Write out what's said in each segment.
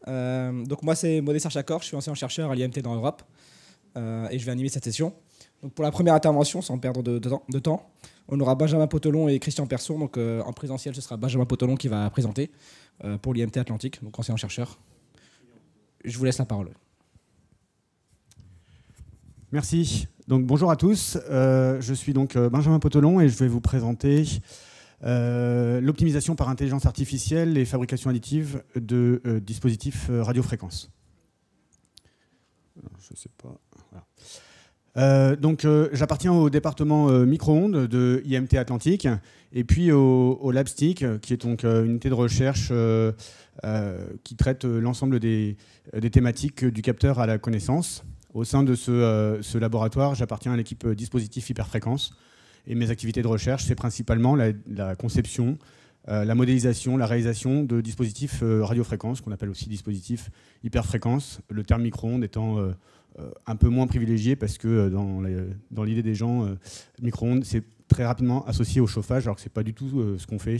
Donc moi c'est Modé Sarchakor, je suis enseignant chercheur à l'IMT dans Europe et je vais animer cette session. Donc pour la première intervention, sans perdre de temps, on aura Benjamin Potelon et Christian Persson. Donc en présentiel, ce sera Benjamin Potelon qui va présenter pour l'IMT Atlantique, donc enseignant chercheur. Je vous laisse la parole. Merci. Donc bonjour à tous. Je suis donc Benjamin Potelon et je vais vous présenter l'optimisation par intelligence artificielle et fabrication additive de dispositifs radiofréquences. Je sais pas. Voilà. J'appartiens au département micro-ondes de IMT Atlantique et puis au LabStick, qui est donc une unité de recherche qui traite l'ensemble des thématiques du capteur à la connaissance. Au sein de ce laboratoire, j'appartiens à l'équipe dispositifs hyperfréquences et mes activités de recherche, c'est principalement la conception, la modélisation, la réalisation de dispositifs radiofréquences, qu'on appelle aussi dispositifs hyperfréquences, le terme micro-ondes étant un peu moins privilégié parce que dans l'idée des gens, micro-ondes, c'est très rapidement associé au chauffage, alors que ce n'est pas du tout ce qu'on fait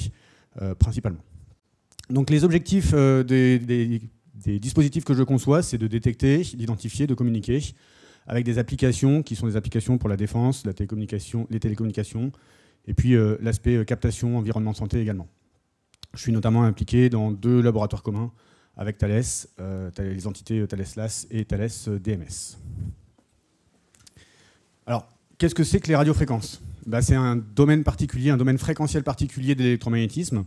principalement. Donc les objectifs des dispositifs que je conçois, c'est de détecter, d'identifier, de communiquer avec des applications qui sont des applications pour la défense, les télécommunications, et puis l'aspect captation, environnement de santé également. Je suis notamment impliqué dans 2 laboratoires communs avec Thales, les entités Thales LAS et Thales DMS. Alors, qu'est-ce que c'est que les radiofréquences ? C'est un domaine particulier, un domaine fréquentiel particulier de l'électromagnétisme.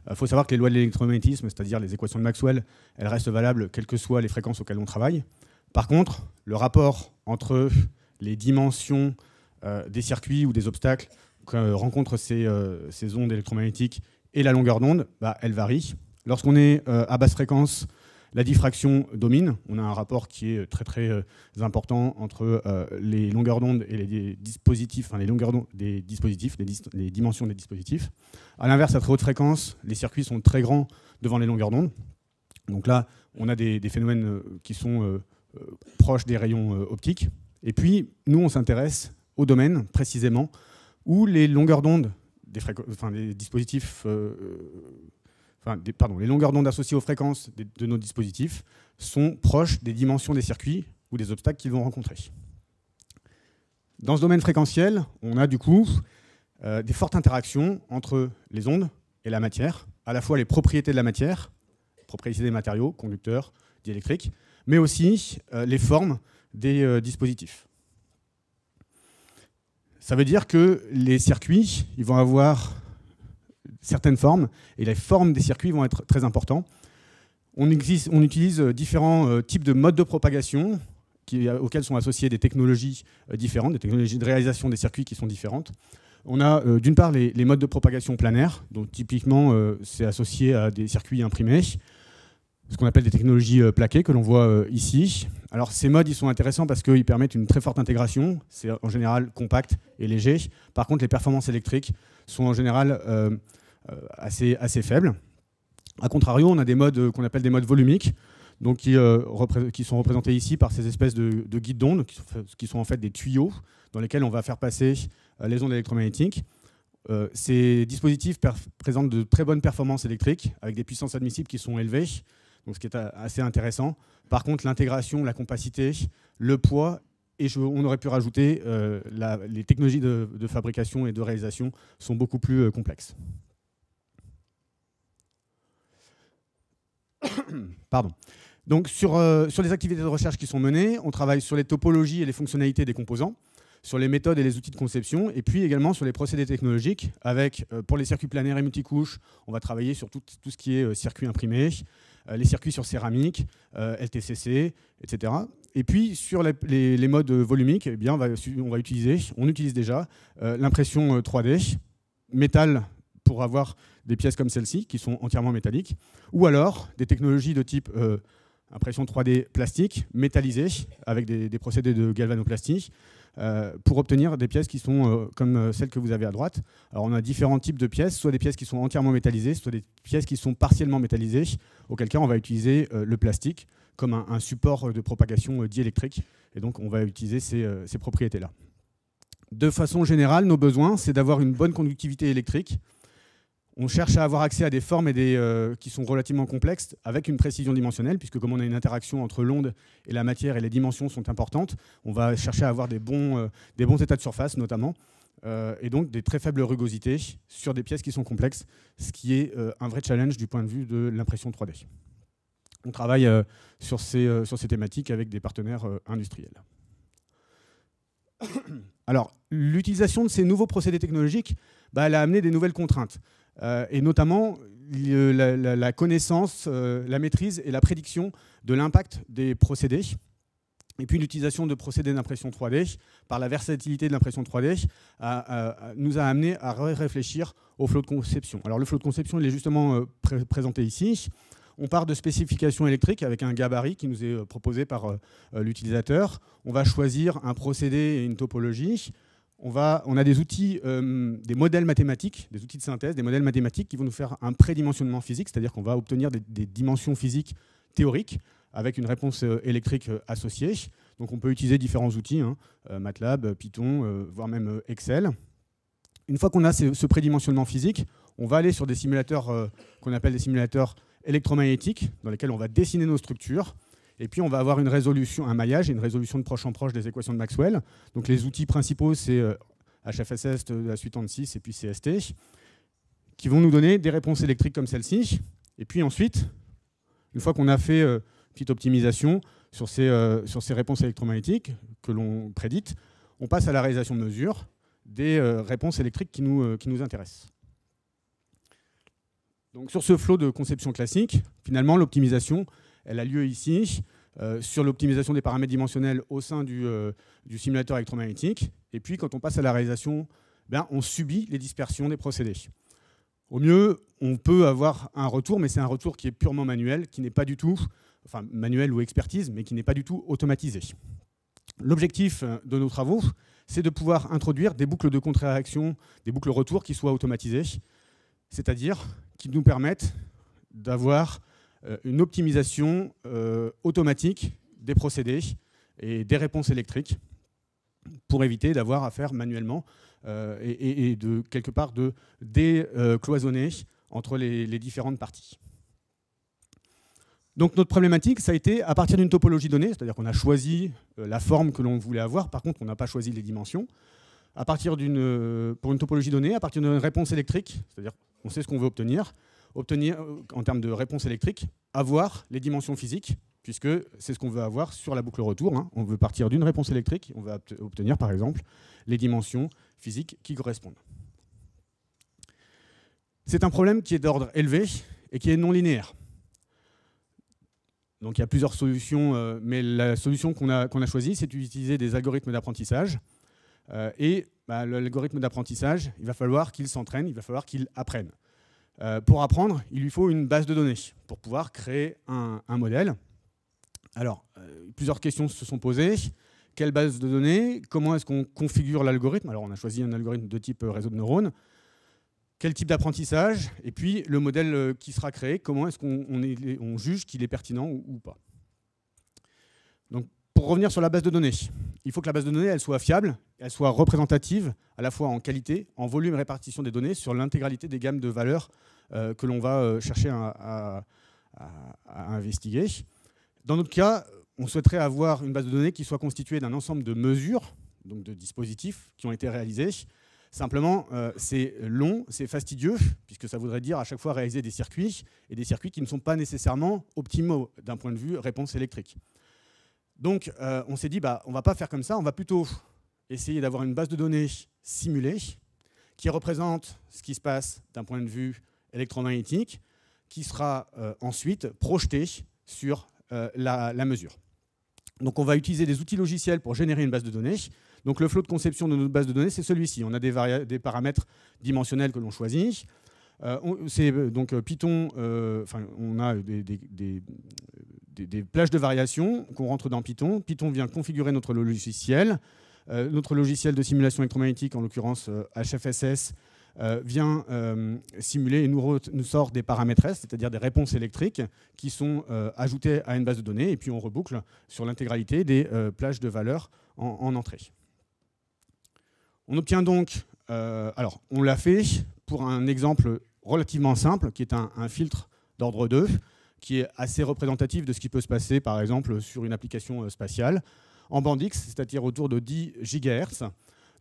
Il faut savoir que les lois de l'électromagnétisme, c'est-à-dire les équations de Maxwell, elles restent valables quelles que soient les fréquences auxquelles on travaille. Par contre, le rapport entre les dimensions des circuits ou des obstacles que rencontrent ces ondes électromagnétiques et la longueur d'onde, elle varie. Lorsqu'on est à basse fréquence, la diffraction domine. On a un rapport qui est très très important entre les longueurs d'onde et les dispositifs, les longueurs d'onde des dispositifs, les dimensions des dispositifs. À l'inverse, à très haute fréquence, les circuits sont très grands devant les longueurs d'onde. Donc là, on a des phénomènes qui sont proches des rayons optiques. Et puis, nous, on s'intéresse au domaine précisément où les longueurs d'onde des dispositifs les longueurs d'onde associées aux fréquences de nos dispositifs sont proches des dimensions des circuits ou des obstacles qu'ils vont rencontrer. Dans ce domaine fréquentiel, on a du coup des fortes interactions entre les ondes et la matière, à la fois les propriétés de la matière, propriétés des matériaux, conducteurs, diélectriques, mais aussi les formes des dispositifs. Ça veut dire que les circuits, ils vont avoir certaines formes, et les formes des circuits vont être très importantes. On utilise différents types de modes de propagation auxquels sont associées des technologies différentes, des technologies de réalisation des circuits qui sont différentes. On a d'une part les modes de propagation planaires, donc typiquement c'est associé à des circuits imprimés, ce qu'on appelle des technologies plaquées que l'on voit ici. Alors ces modes ils sont intéressants parce qu'ils permettent une très forte intégration, c'est en général compact et léger. Par contre les performances électriques sont en général assez faibles. A contrario, on a des modes qu'on appelle des modes volumiques, donc qui sont représentés ici par ces espèces de guides d'ondes, qui sont en fait des tuyaux dans lesquels on va faire passer les ondes électromagnétiques. Ces dispositifs présentent de très bonnes performances électriques, avec des puissances admissibles qui sont élevées, donc ce qui est assez intéressant. Par contre, l'intégration, la compacité, le poids, et on aurait pu rajouter les technologies de fabrication et de réalisation sont beaucoup plus complexes. Pardon. Donc sur les activités de recherche qui sont menées, on travaille sur les topologies et les fonctionnalités des composants, sur les méthodes et les outils de conception, et puis également sur les procédés technologiques, avec, pour les circuits planaires et multicouches, on va travailler sur tout ce qui est circuits imprimés, les circuits sur céramique, LTCC, etc. Et puis sur les modes volumiques, eh bien, on utilise déjà l'impression 3D, métal, pour avoir des pièces comme celle-ci, qui sont entièrement métalliques, ou alors des technologies de type impression 3D plastique, métallisée, avec des procédés de galvanoplastie, pour obtenir des pièces qui sont comme celles que vous avez à droite. Alors on a différents types de pièces, soit des pièces qui sont entièrement métallisées, soit des pièces qui sont partiellement métallisées, auquel cas on va utiliser le plastique comme un support de propagation diélectrique, et donc on va utiliser ces propriétés-là. De façon générale, nos besoins, c'est d'avoir une bonne conductivité électrique. On cherche à avoir accès à des formes qui sont relativement complexes avec une précision dimensionnelle, puisque comme on a une interaction entre l'onde et la matière et les dimensions sont importantes, on va chercher à avoir des bons états de surface notamment, et donc des très faibles rugosités sur des pièces qui sont complexes, ce qui est un vrai challenge du point de vue de l'impression 3D. On travaille sur ces thématiques avec des partenaires industriels. Alors, l'utilisation de ces nouveaux procédés technologiques, elle a amené des nouvelles contraintes. Et notamment la connaissance, la maîtrise et la prédiction de l'impact des procédés. Et puis l'utilisation de procédés d'impression 3D par la versatilité de l'impression 3D nous a amené à réfléchir au flot de conception. Alors le flot de conception, il est justement présenté ici. On part de spécifications électriques avec un gabarit qui nous est proposé par l'utilisateur. On va choisir un procédé et une topologie. On a des outils, des modèles mathématiques, des outils de synthèse, des modèles mathématiques qui vont nous faire un prédimensionnement physique, c'est-à-dire qu'on va obtenir des dimensions physiques théoriques avec une réponse électrique associée. Donc on peut utiliser différents outils, MATLAB, Python, voire même Excel. Une fois qu'on a ce prédimensionnement physique, on va aller sur des simulateurs qu'on appelle des simulateurs électromagnétiques, dans lesquels on va dessiner nos structures. Et puis on va avoir une résolution, un maillage et une résolution de proche en proche des équations de Maxwell. Donc les outils principaux, c'est HFSS de la suite ANSYS et puis CST, qui vont nous donner des réponses électriques comme celle-ci. Et puis ensuite, une fois qu'on a fait une petite optimisation sur ces réponses électromagnétiques que l'on prédite, on passe à la réalisation de mesures des réponses électriques qui nous intéressent. Donc sur ce flot de conception classique, finalement, l'optimisation, elle a lieu ici, sur l'optimisation des paramètres dimensionnels au sein du simulateur électromagnétique. Et puis, quand on passe à la réalisation, on subit les dispersions des procédés. Au mieux, on peut avoir un retour, mais c'est un retour qui est purement manuel, qui n'est pas du tout, enfin manuel ou expertise, mais qui n'est pas du tout automatisé. L'objectif de nos travaux, c'est de pouvoir introduire des boucles de contre-réaction, des boucles retour qui soient automatisées, c'est-à-dire qui nous permettent d'avoir une optimisation automatique des procédés et des réponses électriques pour éviter d'avoir à faire manuellement et de quelque part de décloisonner entre les différentes parties. Donc notre problématique, ça a été à partir d'une topologie donnée, c'est-à-dire qu'on a choisi la forme que l'on voulait avoir, par contre on n'a pas choisi les dimensions. Pour une topologie donnée, à partir d'une réponse électrique, c'est-à-dire on sait ce qu'on veut obtenir en termes de réponse électrique, avoir les dimensions physiques, puisque c'est ce qu'on veut avoir sur la boucle retour. On veut partir d'une réponse électrique, on va obtenir par exemple les dimensions physiques qui correspondent. C'est un problème qui est d'ordre élevé et qui est non linéaire. Donc il y a plusieurs solutions, mais la solution qu'on a choisie, c'est d'utiliser des algorithmes d'apprentissage. L'algorithme d'apprentissage, il va falloir qu'il s'entraîne, il va falloir qu'il apprenne. Pour apprendre, il lui faut une base de données pour pouvoir créer un modèle. Alors, plusieurs questions se sont posées. Quelle base de données? Comment est-ce qu'on configure l'algorithme? Alors, on a choisi un algorithme de type réseau de neurones. Quel type d'apprentissage? Et puis, le modèle qui sera créé, comment est-ce qu'on juge qu'il est pertinent ou pas? Donc, pour revenir sur la base de données, il faut que la base de données elle soit fiable, elle soit représentative, à la fois en qualité, en volume et répartition des données, sur l'intégralité des gammes de valeurs que l'on va chercher à investiguer. Dans notre cas, on souhaiterait avoir une base de données qui soit constituée d'un ensemble de mesures, donc de dispositifs qui ont été réalisés. Simplement, c'est long, c'est fastidieux, puisque ça voudrait dire à chaque fois réaliser des circuits, et des circuits qui ne sont pas nécessairement optimaux d'un point de vue réponse électrique. Donc, on s'est dit, on ne va pas faire comme ça, on va plutôt essayer d'avoir une base de données simulée qui représente ce qui se passe d'un point de vue électromagnétique, qui sera ensuite projetée sur la mesure. Donc, on va utiliser des outils logiciels pour générer une base de données. Donc, le flot de conception de notre base de données, c'est celui-ci. On a des paramètres dimensionnels que l'on choisit. C'est donc Python, on a des plages de variation qu'on rentre dans Python. Python vient configurer notre logiciel. Notre logiciel de simulation électromagnétique, en l'occurrence HFSS, vient simuler et nous sort des paramétresses, c'est-à-dire des réponses électriques qui sont ajoutées à une base de données, et puis on reboucle sur l'intégralité des plages de valeurs en entrée. On obtient donc, alors on l'a fait pour un exemple relativement simple, qui est un filtre d'ordre 2, qui est assez représentatif de ce qui peut se passer, par exemple, sur une application spatiale, en bande X, c'est-à-dire autour de 10 GHz.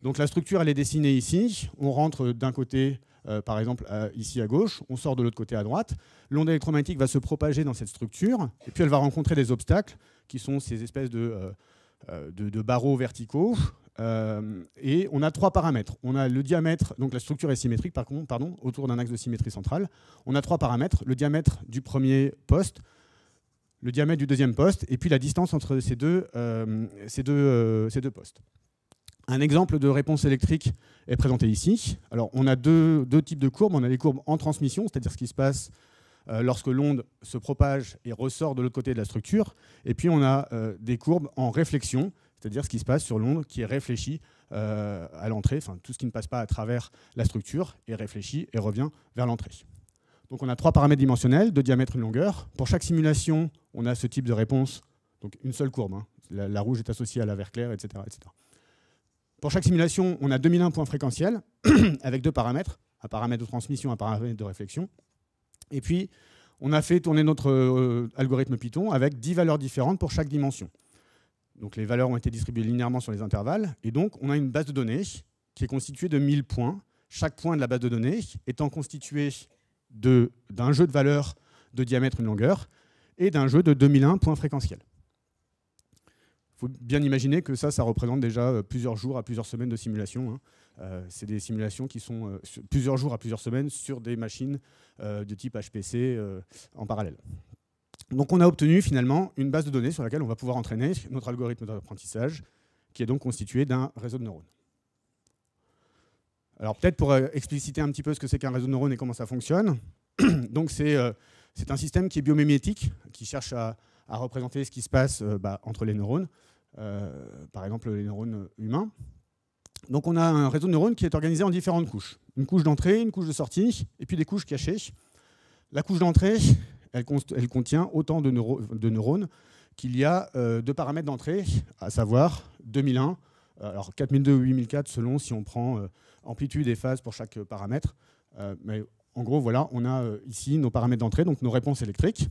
Donc la structure, elle est dessinée ici. On rentre d'un côté, par exemple, ici à gauche, on sort de l'autre côté à droite. L'onde électromagnétique va se propager dans cette structure, et puis elle va rencontrer des obstacles, qui sont ces espèces de barreaux verticaux. Et on a 3 paramètres. On a le diamètre, donc la structure est symétrique, pardon, autour d'un axe de symétrie centrale. On a 3 paramètres, le diamètre du premier poste, le diamètre du deuxième poste, et puis la distance entre ces deux postes. Un exemple de réponse électrique est présenté ici. Alors, on a deux types de courbes. On a les courbes en transmission, c'est-à-dire ce qui se passe lorsque l'onde se propage et ressort de l'autre côté de la structure. Et puis, on a des courbes en réflexion, c'est-à-dire ce qui se passe sur l'onde qui est réfléchie à l'entrée, enfin tout ce qui ne passe pas à travers la structure est réfléchi et revient vers l'entrée. Donc on a 3 paramètres dimensionnels, de diamètre et de longueur. Pour chaque simulation, on a ce type de réponse, donc une seule courbe. Hein. La rouge est associée à la vert clair, etc., etc. Pour chaque simulation, on a 2001 points fréquentiels avec 2 paramètres, un paramètre de transmission, un paramètre de réflexion. Et puis, on a fait tourner notre algorithme Python avec 10 valeurs différentes pour chaque dimension. Donc les valeurs ont été distribuées linéairement sur les intervalles. Et donc, on a une base de données qui est constituée de 1000 points. Chaque point de la base de données étant constitué d'un jeu de valeurs de diamètre et de longueur et d'un jeu de 2001 points fréquentiels. Il faut bien imaginer que ça représente déjà plusieurs jours à plusieurs semaines de simulation. C'est des simulations qui sont plusieurs jours à plusieurs semaines sur des machines de type HPC en parallèle. Donc on a obtenu finalement une base de données sur laquelle on va pouvoir entraîner notre algorithme d'apprentissage, qui est donc constitué d'un réseau de neurones. Alors peut-être pour expliciter un petit peu ce que c'est qu'un réseau de neurones et comment ça fonctionne. Donc c'est un système qui est biomimétique, qui cherche à représenter ce qui se passe entre les neurones, par exemple les neurones humains. Donc on a un réseau de neurones qui est organisé en différentes couches. Une couche d'entrée, une couche de sortie, et puis des couches cachées. La couche d'entrée, elle contient autant de neurones qu'il y a de paramètres d'entrée, à savoir 2001, alors 4002 ou 8004 selon si on prend amplitude et phase pour chaque paramètre. Mais en gros, voilà, on a ici nos paramètres d'entrée, donc nos réponses électriques.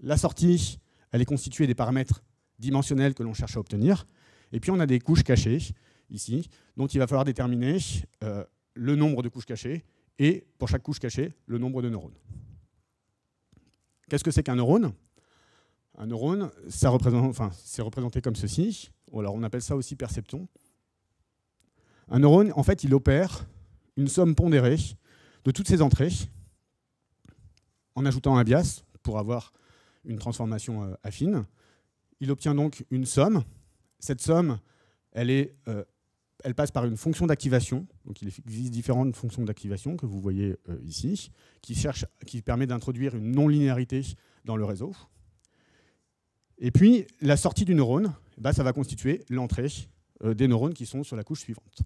La sortie, elle est constituée des paramètres dimensionnels que l'on cherche à obtenir. Et puis on a des couches cachées, ici, dont il va falloir déterminer le nombre de couches cachées et, pour chaque couche cachée, le nombre de neurones. Qu'est-ce que c'est qu'un neurone? Un neurone, c'est représenté comme ceci. Alors on appelle ça aussi percepton. Un neurone, en fait, il opère une somme pondérée de toutes ses entrées en ajoutant un bias pour avoir une transformation affine. Il obtient donc une somme. Cette somme, elle passe par une fonction d'activation. Donc il existe différentes fonctions d'activation que vous voyez ici, qui permet d'introduire une non-linéarité dans le réseau. Et puis la sortie du neurone, ça va constituer l'entrée des neurones qui sont sur la couche suivante.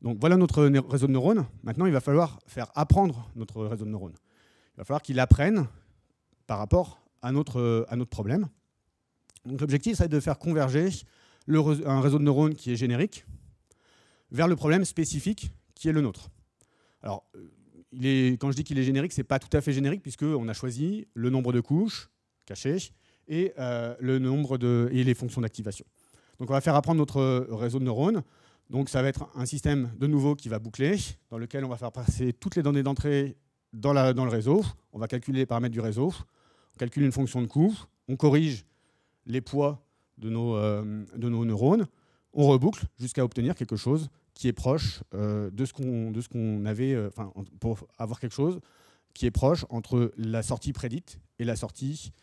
Donc voilà notre réseau de neurones. Maintenant, il va falloir faire apprendre notre réseau de neurones. Il va falloir qu'il apprenne par rapport à notre problème. Donc l'objectif, c'est de faire converger un réseau de neurones qui est générique vers le problème spécifique qui est le nôtre. Alors, quand je dis qu'il est générique, ce n'est pas tout à fait générique, puisqu'on a choisi le nombre de couches cachées et les fonctions d'activation. Donc on va faire apprendre notre réseau de neurones. Donc ça va être un système de nouveau qui va boucler, dans lequel on va faire passer toutes les données d'entrée dans le réseau. On va calculer les paramètres du réseau, on calcule une fonction de coût, on corrige les poids de nos neurones, on reboucle jusqu'à obtenir quelque chose qui est proche de ce qu'on avait, pour avoir quelque chose qui est proche entre la sortie prédite et la sortie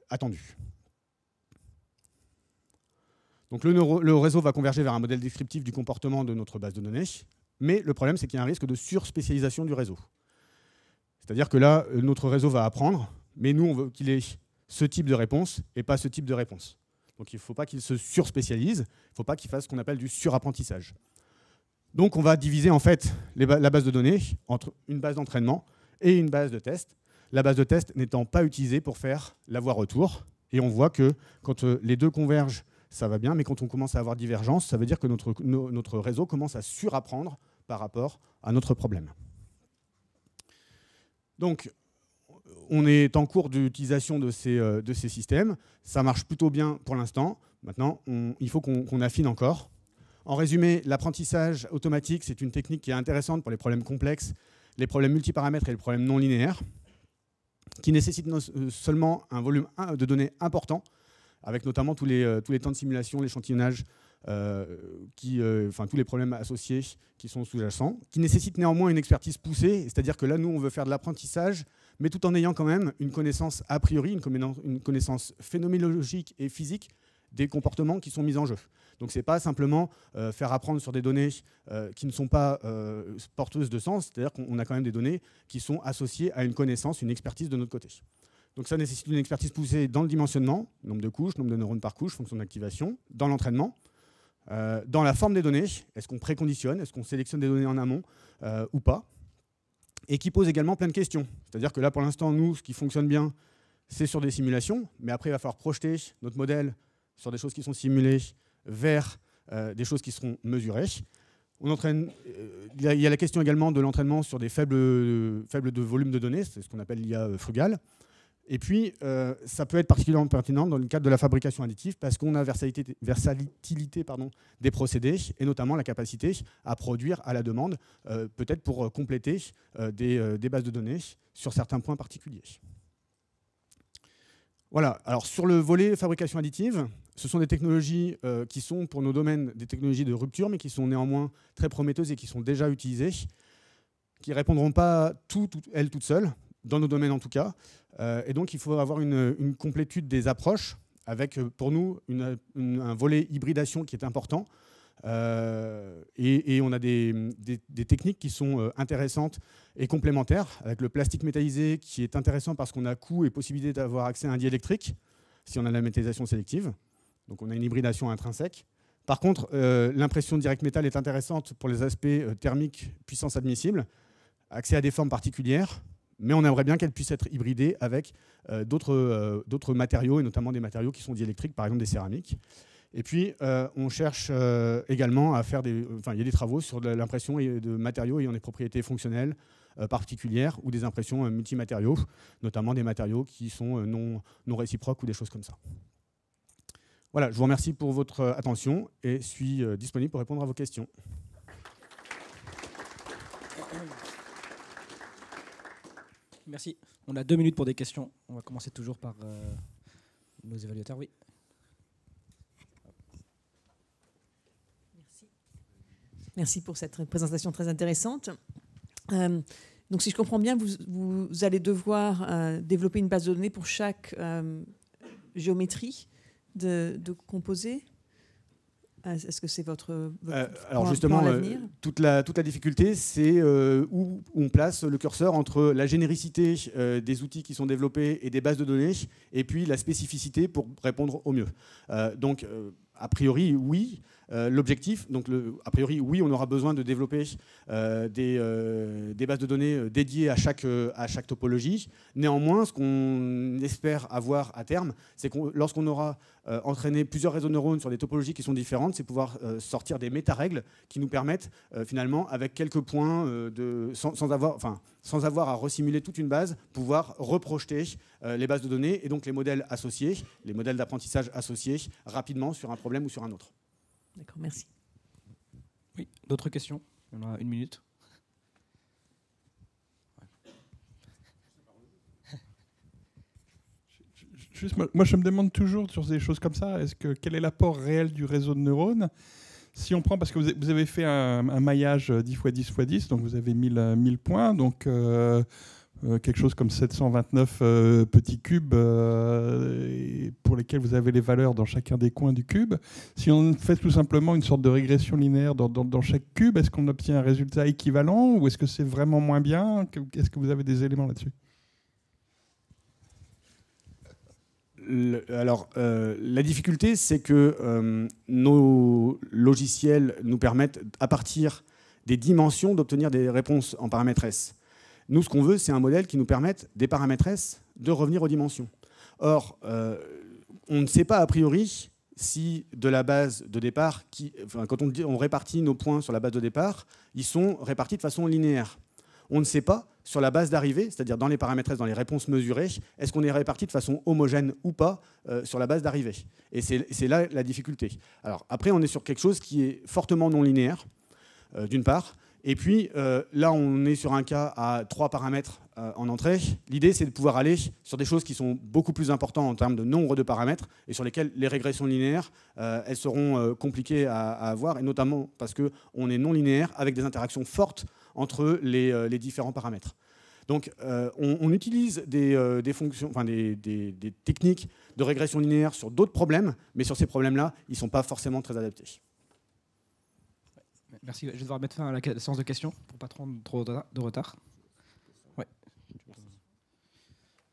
attendue. Donc le réseau va converger vers un modèle descriptif du comportement de notre base de données, mais le problème, c'est qu'il y a un risque de surspécialisation du réseau. C'est-à-dire que là, notre réseau va apprendre, mais nous, on veut qu'il ait ce type de réponse et pas ce type de réponse. Donc il ne faut pas qu'il se surspécialise, il ne faut pas qu'il fasse ce qu'on appelle du surapprentissage. Donc on va diviser en fait la base de données entre une base d'entraînement et une base de test. La base de test n'étant pas utilisée pour faire la voie-retour. Et on voit que quand les deux convergent, ça va bien, mais quand on commence à avoir divergence, ça veut dire que notre réseau commence à surapprendre par rapport à notre problème. Donc, on est en cours d'utilisation de ces systèmes. Ça marche plutôt bien pour l'instant. Maintenant, il faut qu'on affine encore. En résumé, l'apprentissage automatique, c'est une technique qui est intéressante pour les problèmes complexes, les problèmes multiparamètres et les problèmes non linéaires, qui nécessitent seulement un volume de données important, avec notamment tous les temps de simulation, l'échantillonnage, tous les problèmes associés qui sont sous-jacents, qui nécessitent néanmoins une expertise poussée, c'est-à-dire que là, nous, on veut faire de l'apprentissage, mais tout en ayant quand même une connaissance a priori, une connaissance phénoménologique et physique des comportements qui sont mis en jeu. Donc ce n'est pas simplement faire apprendre sur des données qui ne sont pas porteuses de sens, c'est-à-dire qu'on a quand même des données qui sont associées à une connaissance, une expertise de notre côté. Donc ça nécessite une expertise poussée dans le dimensionnement, nombre de couches, nombre de neurones par couche, fonction d'activation, dans l'entraînement, dans la forme des données, est-ce qu'on préconditionne, est-ce qu'on sélectionne des données en amont ou pas, et qui pose également plein de questions. C'est-à-dire que là, pour l'instant, nous, ce qui fonctionne bien, c'est sur des simulations, mais après, il va falloir projeter notre modèle sur des choses qui sont simulées vers des choses qui seront mesurées. Il y a la question également de l'entraînement sur des faibles de volume de données, c'est ce qu'on appelle l'IA frugale. Et puis, ça peut être particulièrement pertinent dans le cadre de la fabrication additive parce qu'on a versatilité des procédés et notamment la capacité à produire à la demande, peut-être pour compléter des bases de données sur certains points particuliers. Voilà, alors sur le volet fabrication additive, ce sont des technologies qui sont pour nos domaines des technologies de rupture, mais qui sont néanmoins très prometteuses et qui sont déjà utilisées, qui ne répondront pas elles toutes seules, dans nos domaines en tout cas. Et donc il faut avoir une complétude des approches, avec pour nous un volet hybridation qui est important. Et on a des techniques qui sont intéressantes et complémentaires, avec le plastique métallisé qui est intéressant parce qu'on a coût et possibilité d'avoir accès à un diélectrique, si on a la métallisation sélective. Donc on a une hybridation intrinsèque. Par contre, l'impression direct métal est intéressante pour les aspects thermiques, puissance admissible, accès à des formes particulières, mais on aimerait bien qu'elle puisse être hybridée avec d'autres matériaux, et notamment des matériaux qui sont diélectriques, par exemple des céramiques. Et puis, on cherche également à faire il y a des travaux sur l'impression de matériaux ayant des propriétés fonctionnelles particulières ou des impressions multimatériaux, notamment des matériaux qui sont non réciproques ou des choses comme ça. Voilà, je vous remercie pour votre attention et suis disponible pour répondre à vos questions. Merci. On a 2 minutes pour des questions. On va commencer toujours par nos évaluateurs. Oui. Merci pour cette présentation très intéressante. Donc, si je comprends bien, vous allez devoir développer une base de données pour chaque géométrie de composés. Est-ce que c'est votre alors justement, toute la difficulté, c'est où on place le curseur entre la généricité des outils qui sont développés et des bases de données, et puis la spécificité pour répondre au mieux. Donc, a priori, oui. L'objectif, donc a priori, oui, on aura besoin de développer des bases de données dédiées à chaque topologie. Néanmoins, ce qu'on espère avoir à terme, c'est que lorsqu'on aura entraîné plusieurs réseaux de neurones sur des topologies qui sont différentes, c'est pouvoir sortir des méta-règles qui nous permettent finalement, avec quelques points, sans avoir à resimuler toute une base, pouvoir reprojeter les bases de données et donc les modèles associés, les modèles d'apprentissage associés rapidement sur un problème ou sur un autre. D'accord, merci. Oui, d'autres questions? On a 1 minute. Juste, moi, je me demande toujours sur des choses comme ça, quel est l'apport réel du réseau de neurones? Si on prend, parce que vous avez fait un maillage 10 x 10 x 10, donc vous avez 1000 points, donc quelque chose comme 729 petits cubes pour lesquels vous avez les valeurs dans chacun des coins du cube. Si on fait tout simplement une sorte de régression linéaire dans chaque cube, est-ce qu'on obtient un résultat équivalent ou est-ce que c'est vraiment moins bien? Est-ce que vous avez des éléments là-dessus? Alors, la difficulté, c'est que nos logiciels nous permettent, à partir des dimensions, d'obtenir des réponses en paramètres S. Nous, ce qu'on veut, c'est un modèle qui nous permette, des paramètres S, de revenir aux dimensions. Or, on ne sait pas a priori si de la base de départ, quand on répartit nos points sur la base de départ, ils sont répartis de façon linéaire. On ne sait pas, sur la base d'arrivée, c'est-à-dire dans les paramètres, dans les réponses mesurées, est-ce qu'on est réparti de façon homogène ou pas sur la base d'arrivée. Et c'est là la difficulté. Alors après, on est sur quelque chose qui est fortement non linéaire, d'une part. Et puis là, on est sur un cas à 3 paramètres en entrée. L'idée, c'est de pouvoir aller sur des choses qui sont beaucoup plus importantes en termes de nombre de paramètres et sur lesquelles les régressions linéaires, elles seront compliquées à avoir, et notamment parce qu'on est non linéaire avec des interactions fortes entre les différents paramètres. Donc, on utilise des fonctions, enfin des techniques de régression linéaire sur d'autres problèmes, mais sur ces problèmes-là, ils ne sont pas forcément très adaptés. Merci. Je vais devoir mettre fin à la séance de questions pour ne pas prendre trop de retard. Ouais.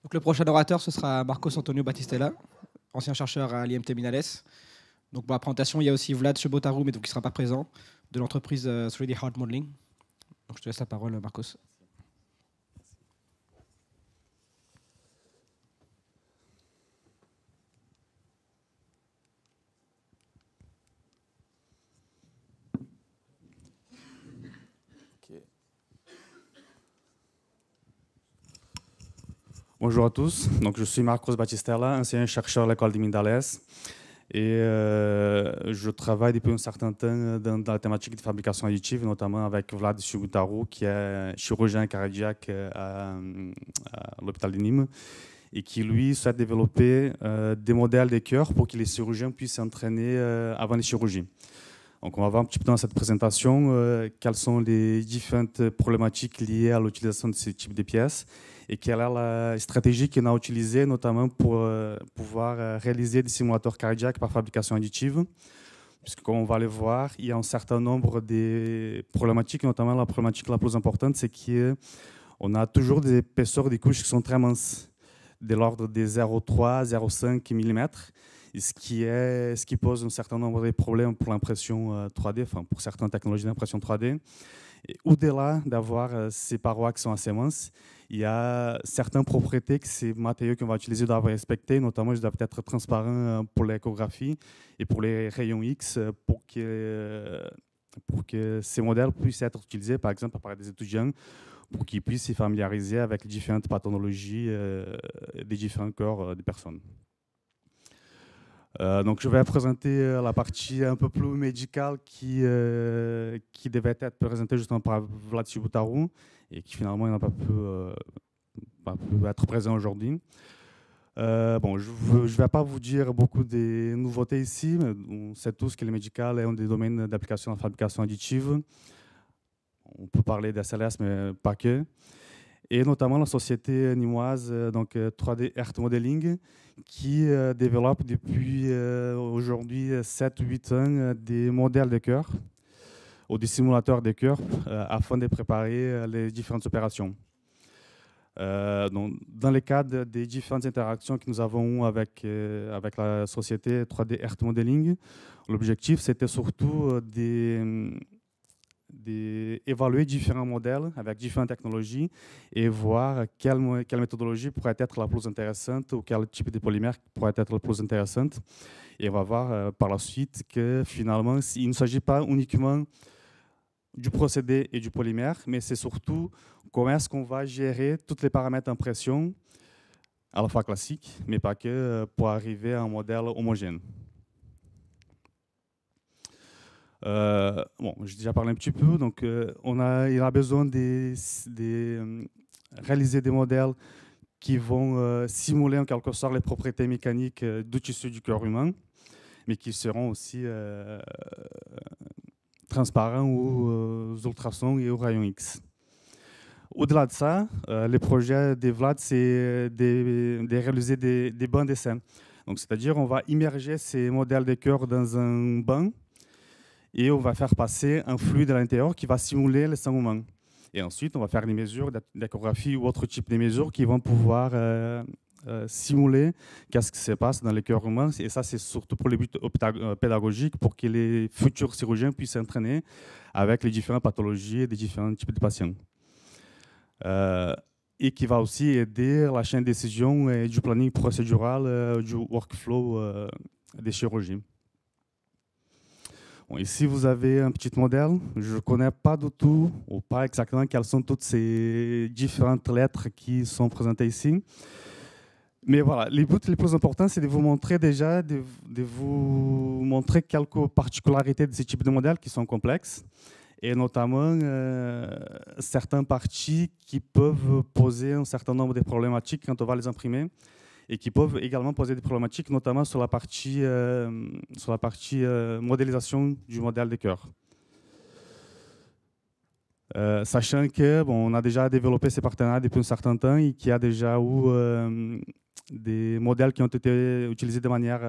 Donc, le prochain orateur, ce sera Marcos Antonio Batistella, ancien chercheur à l'IMT Minales. Donc, pour la présentation, il y a aussi Vlad Chebotaru, mais donc, il ne sera pas présent, de l'entreprise 3D Hard Modeling. Donc, je te laisse la parole, Marcos. Bonjour à tous, donc, je suis Marcos Batistella, ancien chercheur à l'école de Mindales, et je travaille depuis un certain temps dans la thématique de fabrication additive, notamment avec Vlad Chebotaru, qui est chirurgien cardiaque à l'hôpital de Nîmes, et qui lui souhaite développer des modèles de cœur pour que les chirurgiens puissent s'entraîner avant les chirurgies. Donc, on va voir un petit peu dans cette présentation quelles sont les différentes problématiques liées à l'utilisation de ce type de pièces et quelle est la stratégie qu'on a utilisée notamment pour pouvoir réaliser des simulateurs cardiaques par fabrication additive. Puisque, comme on va le voir, il y a un certain nombre de problématiques, notamment la problématique la plus importante, c'est qu'on a toujours des épaisseurs des couches qui sont très minces, de l'ordre de 0,3, 0,5 mm. Ce qui pose un certain nombre de problèmes pour l'impression 3D, enfin pour certaines technologies d'impression 3D. Et au-delà d'avoir ces parois qui sont assez minces, il y a certaines propriétés que ces matériaux qu'on va utiliser doivent respecter, notamment ils doivent être transparents pour l'échographie et pour les rayons X pour que ces modèles puissent être utilisés, par exemple, par des étudiants pour qu'ils puissent se familiariser avec les différentes pathologies des différents corps des personnes. Donc, je vais présenter la partie un peu plus médicale qui devait être présentée justement par Vlad Chebotaru et qui finalement n'a pas pu être présent aujourd'hui. Bon, je ne vais pas vous dire beaucoup de nouveautés ici, mais on sait tous que le médical est un des domaines d'application de la fabrication additive. On peut parler d'SLS, mais pas que. Et notamment la société nîmoise, donc 3D Earth Modeling, qui développe depuis aujourd'hui 7-8 ans des modèles de cœur ou des simulateurs de cœur afin de préparer les différentes opérations. Donc, dans le cadre des différentes interactions que nous avons avec la société 3D Earth Modeling, l'objectif c'était surtout d'évaluer différents modèles avec différentes technologies et voir quelle méthodologie pourrait être la plus intéressante ou quel type de polymère pourrait être le plus intéressante. Et on va voir par la suite que finalement, il ne s'agit pas uniquement du procédé et du polymère, mais c'est surtout comment est-ce qu'on va gérer tous les paramètres d'impression à la fois classique, mais pas que, pour arriver à un modèle homogène. Bon, j'ai déjà parlé un petit peu, donc il a besoin de réaliser des modèles qui vont simuler en quelque sorte les propriétés mécaniques du tissu du cœur humain, mais qui seront aussi transparents aux ultrasons et aux rayons X. Au-delà de ça, le projet de Vlad, c'est de réaliser des bancs d'essai. Donc, c'est-à-dire, on va immerger ces modèles de cœur dans un banc et on va faire passer un fluide à l'intérieur qui va simuler le sang humain. Et ensuite, on va faire des mesures d'échographie ou autre type de mesures qui vont pouvoir simuler qu'est-ce qui se passe dans le cœur humain. Et ça, c'est surtout pour les buts pédagogiques, pour que les futurs chirurgiens puissent s'entraîner avec les différentes pathologies des différents types de patients. Et qui va aussi aider la chaîne de décision et du planning procédural, du workflow des chirurgies. Bon, ici, vous avez un petit modèle. Je ne connais pas du tout, ou pas exactement, quelles sont toutes ces différentes lettres qui sont présentées ici. Mais voilà, les buts les plus importants, c'est de vous montrer déjà, de vous montrer quelques particularités de ce type de modèle qui sont complexes, et notamment certaines parties qui peuvent poser un certain nombre de problématiques quand on va les imprimer, et qui peuvent également poser des problématiques, notamment sur la partie modélisation du modèle de cœur. Sachant que on a déjà développé ces partenariats depuis un certain temps et qu'il y a déjà eu des modèles qui ont été utilisés de manière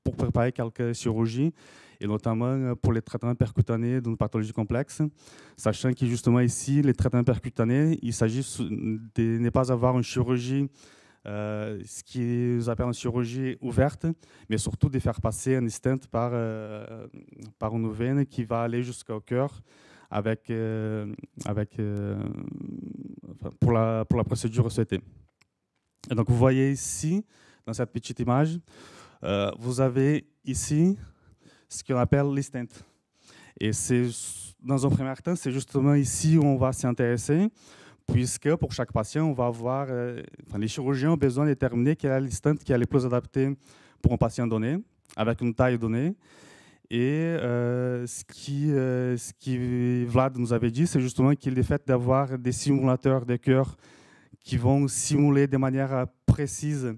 pour préparer quelques chirurgies, et notamment pour les traitements percutanés d'une pathologie complexe, sachant que justement ici, les traitements percutanés, il s'agit de ne pas avoir une chirurgie, ce qu'ils appellent une chirurgie ouverte, mais surtout de faire passer un stent par une veine qui va aller jusqu'au cœur pour la procédure souhaitée. Et donc vous voyez ici, dans cette petite image, vous avez ici ce qu'on appelle les stents. Et c'est, dans un premier temps, c'est justement ici où on va s'y intéresser, puisque pour chaque patient, on va avoir, les chirurgiens ont besoin de déterminer quel est le stent qui est le plus adapté pour un patient donné, avec une taille donnée. Et ce qui Vlad nous avait dit, c'est justement qu'il est fait d'avoir des simulateurs de cœur qui vont simuler de manière précise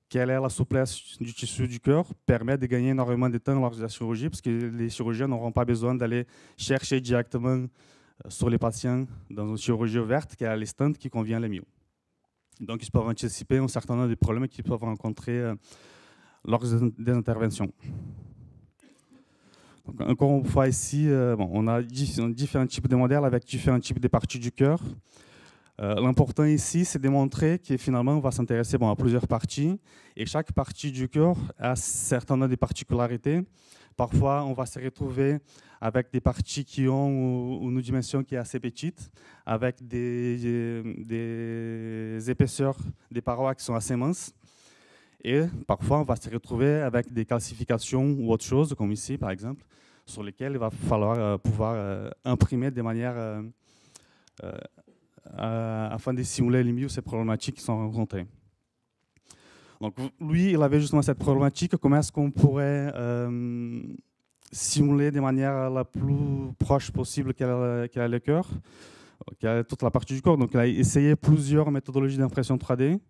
quelle est la souplesse du tissu du cœur, permet de gagner énormément de temps lors de la chirurgie, parce que les chirurgiens n'auront pas besoin d'aller chercher directement sur les patients dans une chirurgie ouverte quelle est le stent qui convient le mieux. Donc ils peuvent anticiper un certain nombre de problèmes qu'ils peuvent rencontrer lors des interventions. Donc, encore une fois ici, on a différents types de modèles avec différents types de parties du cœur. L'important ici, c'est de montrer que finalement, on va s'intéresser à plusieurs parties, et chaque partie du cœur a certaines des particularités. Parfois, on va se retrouver avec des parties qui ont une dimension qui est assez petite, avec des épaisseurs des parois qui sont assez minces. Et parfois, on va se retrouver avec des calcifications ou autre chose, comme ici, par exemple, sur lesquelles il va falloir pouvoir imprimer de manière afin de simuler le mieux ces problématiques qui sont rencontrées. Donc, lui, il avait justement cette problématique. Comment est-ce qu'on pourrait simuler de manière la plus proche possible qu'elle a le cœur, qu'elle a toute la partie du corps. Donc, il a essayé plusieurs méthodologies d'impression 3D.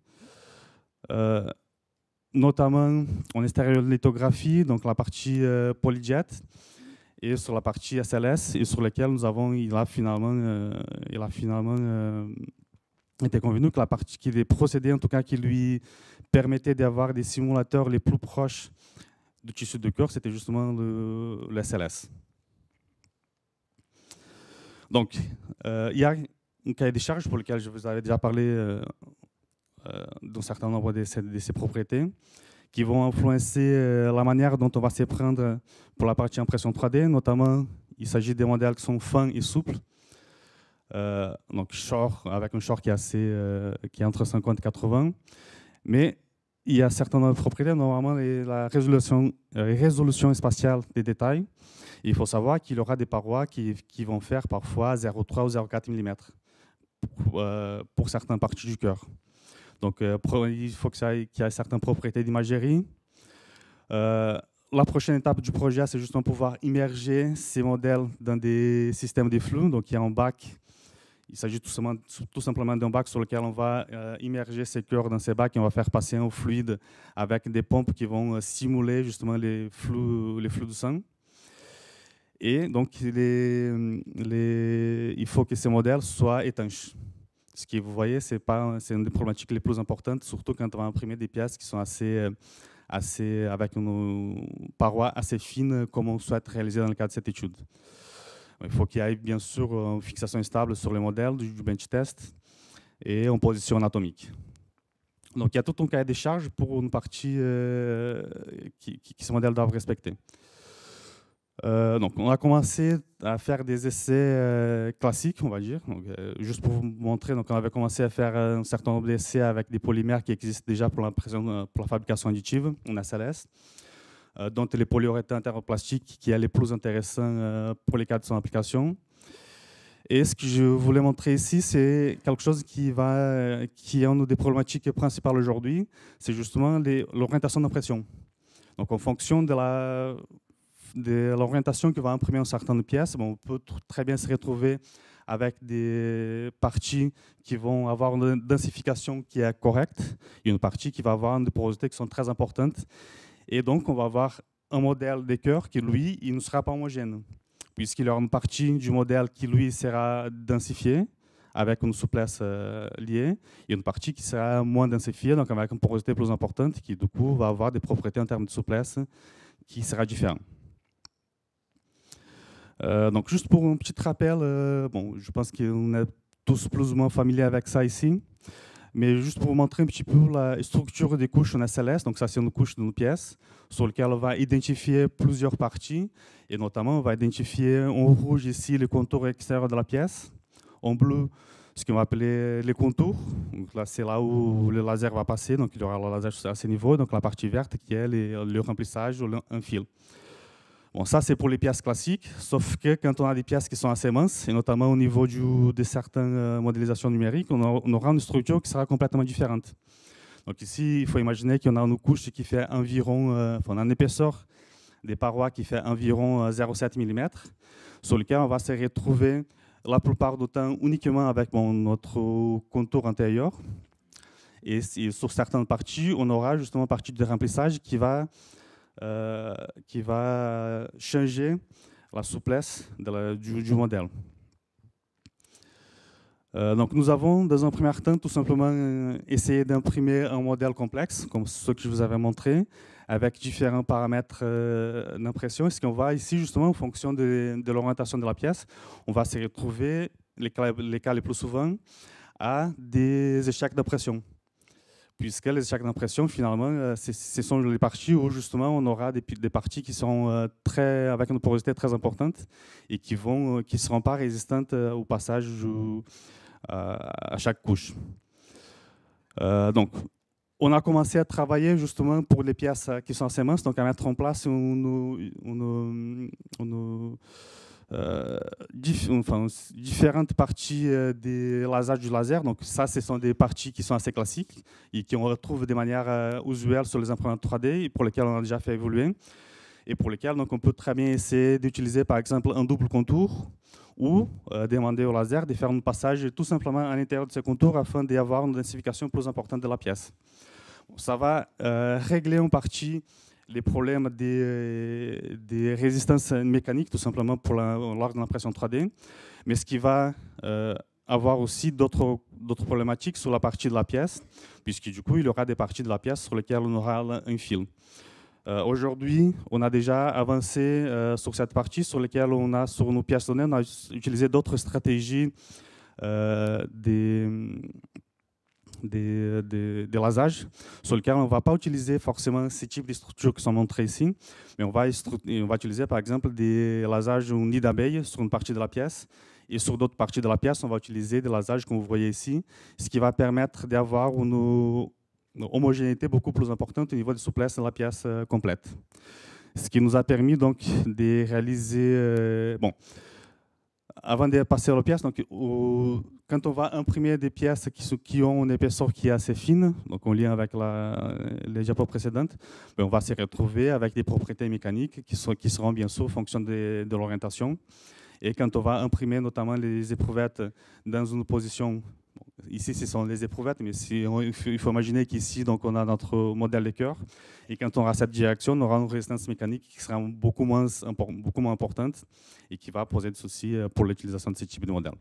Notamment en stéréolithographie, donc la partie polyjet, et sur la partie SLS, et sur laquelle il a finalement été convenu que la partie qui est procédé, en tout cas qui lui permettait d'avoir des simulateurs les plus proches du tissu de cœur, c'était justement le SLS. Donc, il y a un cahier des charges pour lequel je vous avais déjà parlé d'un certain nombre de ces propriétés qui vont influencer la manière dont on va s'y prendre pour la partie impression 3D. Notamment, il s'agit des modèles qui sont fins et souples. Donc, avec un short qui est entre 50 et 80. Mais il y a certaines propriétés, normalement la résolution spatiale des détails. Il faut savoir qu'il y aura des parois qui vont faire parfois 0,3 ou 0,4 mm pour certaines parties du cœur. Donc, il faut qu'il y ait certaines propriétés d'imagerie. La prochaine étape du projet, c'est justement pouvoir immerger ces modèles dans des systèmes de flux. Donc, il y a un bac. Il s'agit tout simplement d'un bac sur lequel on va immerger ces cœurs dans ces bacs et on va faire passer un fluide avec des pompes qui vont simuler justement les flux du sang. Et donc, il faut que ces modèles soient étanches. Ce que vous voyez, c'est une des problématiques les plus importantes, surtout quand on va imprimer des pièces qui sont avec une paroi assez fine, comme on souhaite réaliser dans le cadre de cette étude. Il faut qu'il y ait bien sûr une fixation stable sur les modèles du bench test et une position anatomique. Donc il y a tout un cahier des charges pour une partie qui ces modèles doivent respecter. Donc, on a commencé à faire des essais classiques, on va dire. Donc, juste pour vous montrer, donc, on avait commencé à faire un certain nombre d'essais avec des polymères qui existent déjà pour la fabrication additive, en SLS. dont les polyuréthane thermoplastique qui est le plus intéressant pour les cas de son application. Et ce que je voulais montrer ici, c'est quelque chose qui est une des problématiques principales aujourd'hui, c'est justement l'orientation d'impression. Donc en fonction de l'orientation que va imprimer une certaine pièce, on peut très bien se retrouver avec des parties qui vont avoir une densification qui est correcte, et une partie qui va avoir des porosités qui sont très importantes. Et donc on va avoir un modèle de cœur qui, lui, il ne sera pas homogène, puisqu'il y aura une partie du modèle qui, lui, sera densifiée, avec une souplesse liée, et une partie qui sera moins densifiée, donc avec une porosité plus importante, qui, du coup, va avoir des propriétés en termes de souplesse qui sera différentes. Donc, juste pour un petit rappel, je pense qu'on est tous plus ou moins familiers avec ça ici, mais juste pour vous montrer un petit peu la structure des couches en SLS, donc ça c'est une couche d'une pièce sur laquelle on va identifier plusieurs parties, et notamment on va identifier en rouge ici le contour extérieur de la pièce, en bleu ce qu'on va appeler les contours, donc là c'est là où le laser va passer, donc il y aura le laser à ce niveau, donc la partie verte qui est le remplissage ou un fil. Bon, ça, c'est pour les pièces classiques, sauf que quand on a des pièces qui sont assez minces, et notamment au niveau de certaines modélisations numériques, on aura une structure qui sera complètement différente. Donc ici, il faut imaginer qu'on a une couche qui fait environ, on a une épaisseur des parois qui fait environ 0,7 mm, sur lequel on va se retrouver la plupart du temps uniquement avec notre contour antérieur. Et sur certaines parties, on aura justement une partie de remplissage qui va changer la souplesse du modèle. Donc nous avons, dans un premier temps, tout simplement essayé d'imprimer un modèle complexe, comme ce que je vous avais montré, avec différents paramètres d'impression. Et ce qu'on voit ici, justement, en fonction de l'orientation de la pièce, on va se retrouver, les cas les plus souvent, à des échecs d'impression. Puisque les échecs d'impression, finalement, ce sont les parties où justement on aura des parties qui sont avec une porosité très importante et qui ne seront pas résistantes au passage à chaque couche. Donc, on a commencé à travailler justement pour les pièces qui sont assez minces, donc à mettre en place différentes parties des lasers du laser. Donc ça, ce sont des parties qui sont assez classiques et qu'on retrouve de manière usuelle sur les imprimantes 3D et pour lesquelles on a déjà fait évoluer et pour lesquelles donc, on peut très bien essayer d'utiliser par exemple un double contour ou demander au laser de faire un passage tout simplement à l'intérieur de ce contour afin d'avoir une densification plus importante de la pièce. Ça va régler en partie les problèmes des résistances mécaniques, tout simplement lors de l'impression 3D, mais ce qui va avoir aussi d'autres problématiques sur la partie de la pièce, puisque du coup, il y aura des parties de la pièce sur lesquelles on aura un fil. Aujourd'hui, on a déjà avancé sur cette partie sur laquelle on a, sur nos pièces données, on a utilisé d'autres stratégies des lasages sur lesquels on ne va pas utiliser forcément ces types de structures qui sont montrées ici, mais on va utiliser par exemple des lasages ou nid d'abeilles sur une partie de la pièce et sur d'autres parties de la pièce, on va utiliser des lasages comme vous voyez ici, ce qui va permettre d'avoir une homogénéité beaucoup plus importante au niveau de souplesse de la pièce complète. Ce qui nous a permis donc de réaliser... avant de passer à la pièce, donc, quand on va imprimer des pièces qui ont une épaisseur qui est assez fine, donc en lien avec les diapos précédentes, on va se retrouver avec des propriétés mécaniques qui seront bien sûr en fonction de l'orientation. Et quand on va imprimer notamment les éprouvettes dans une position, ici ce sont les éprouvettes, mais il faut imaginer qu'ici on a notre modèle de cœur, et quand on aura cette direction, on aura une résistance mécanique qui sera beaucoup moins importante et qui va poser des soucis pour l'utilisation de ce type de modèle.